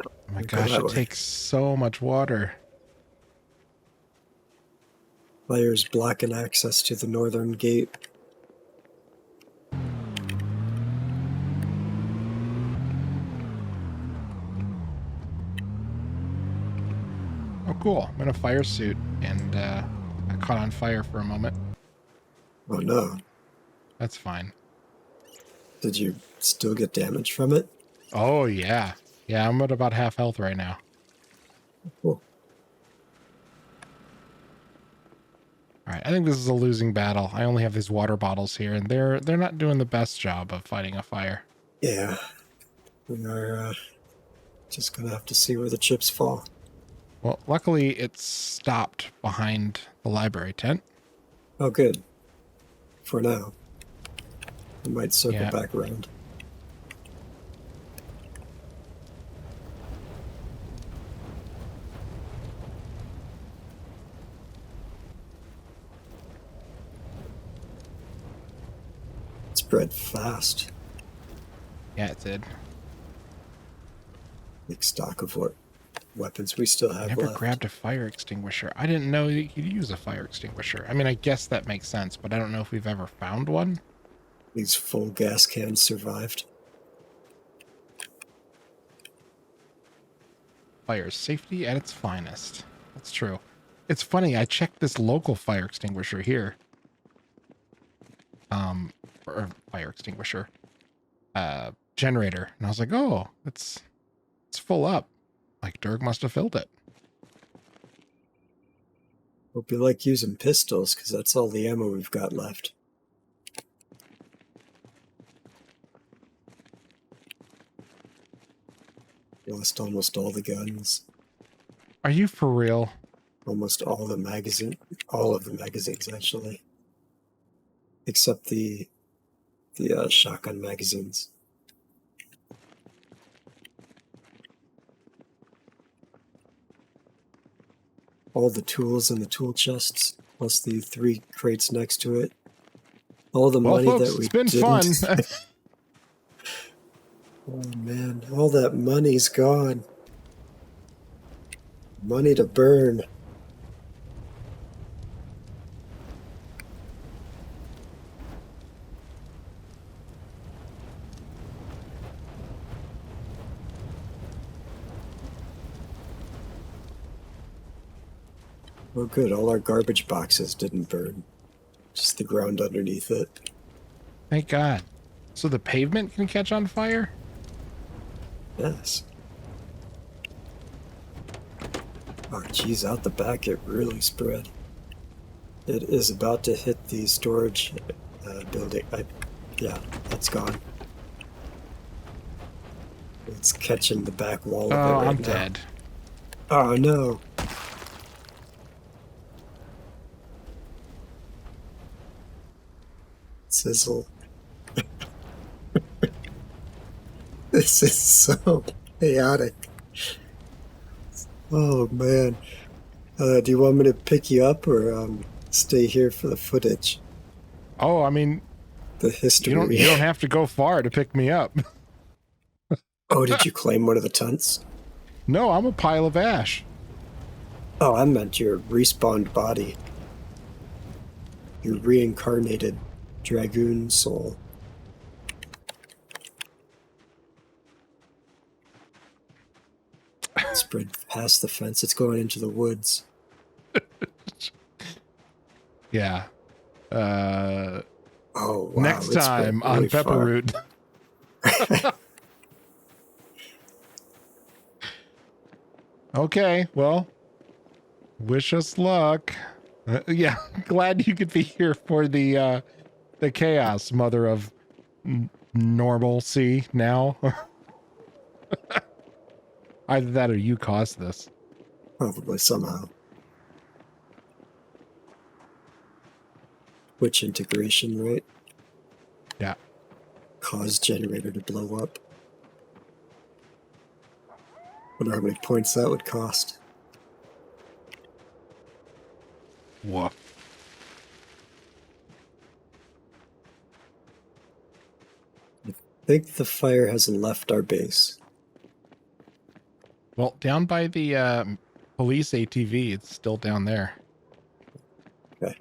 Oh my gosh, it takes so much water. Layers blocking access to the northern gate. Oh, cool. I'm in a fire suit, and I caught on fire for a moment. Oh no. That's fine. Did you still get damage from it? Oh, yeah. Yeah, I'm at about half health right now. Cool. All right, I think this is a losing battle. I only have these water bottles here, and they're not doing the best job of fighting a fire. Yeah. We are just going to have to see where the chips fall. Well, luckily it stopped behind the library tent. Oh, good. For now. We might circle back around. It spread fast. Yeah, it did. Big stock of what weapons we still have Never left. grabbed a fire extinguisher. I didn't know you could use a fire extinguisher. I mean, I guess that makes sense, but I don't know if we've ever found one. These full gas cans survived. Fire safety at its finest. That's true. It's funny, I checked this local fire extinguisher here. Or fire extinguisher. Generator. And I was like, oh, it's full up. Like Dirg must have filled it. Hope you like using pistols, because that's all the ammo we've got left. Lost almost all the guns. Are you for real? Almost all the magazine, all of the magazines actually, except the shotgun magazines. All the tools in the tool chests, plus the 3 crates next to it. All the money folks, that we it's been didn't. fun. Oh man, all that money's gone. Money to burn. Oh good, all our garbage boxes didn't burn. Just the ground underneath it. Thank God. So the pavement can catch on fire? Yes. Oh geez, out the back it really spread. It is about to hit the storage building. Yeah, that's gone. It's catching the back wall of it right now. I'm dead. Oh no. Sizzle. This is so chaotic. Oh man. Do you want me to pick you up or stay here for the footage? Oh, I mean, The history. you don't have to go far to pick me up. Oh, did you claim one of the tents? No, I'm a pile of ash. Oh, I meant your respawned body. Your reincarnated dragoon soul. Spread past the fence. It's going into the woods. Yeah. Oh, wow. Next it's time really on Pepperroot. Okay, well, wish us luck. Yeah, glad you could be here for the chaos, mother of normalcy now. Either that or you caused this. Probably somehow. Switch integration, right? Yeah. Cause generator to blow up. Wonder how many points that would cost. Woof. I think the fire hasn't left our base. Well, down by the police ATV, it's still down there. Okay.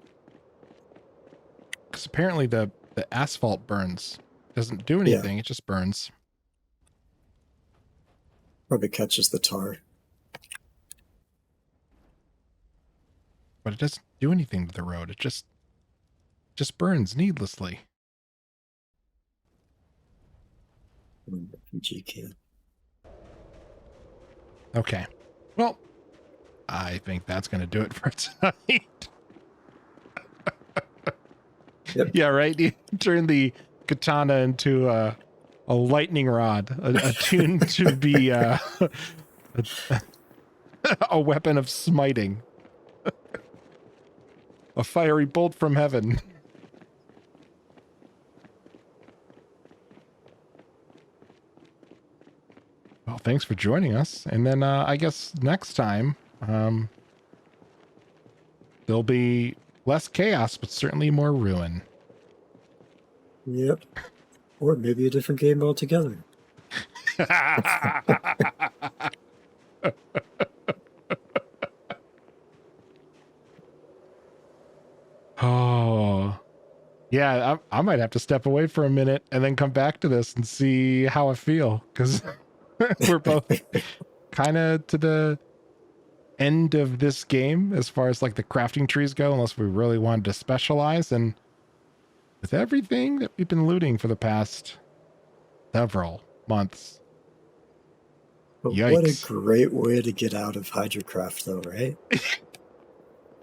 Because apparently the asphalt burns. Doesn't do anything, it just burns. Probably catches the tar. But it doesn't do anything to the road. It just burns needlessly. PG can. Okay. Well, I think that's going to do it for tonight. Yep. Yeah, right? You turn the katana into a lightning rod, attuned to be a weapon of smiting. A fiery bolt from heaven. Well, thanks for joining us. And then I guess next time, there'll be less chaos, but certainly more ruin. Yep. Or maybe a different game altogether. Oh, yeah, I might have to step away for a minute and then come back to this and see how I feel, because we're both kind of to the end of this game as far as like the crafting trees go, unless we really wanted to specialize. And with everything that we've been looting for the past several months. But Yikes. what a great way to get out of Hydrocraft, though, right?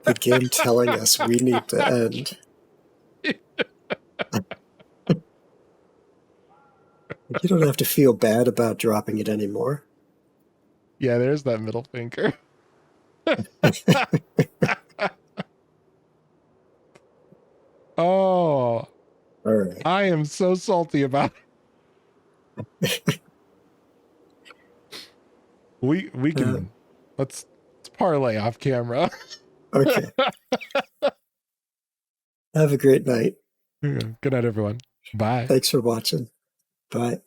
The game telling us we need to end. You don't have to feel bad about dropping it anymore. Yeah, there's that middle finger. Oh, all right. I am so salty about it. We can let's parlay off camera. Okay. Have a great night. Good night, everyone. Bye. Thanks for watching. Bye.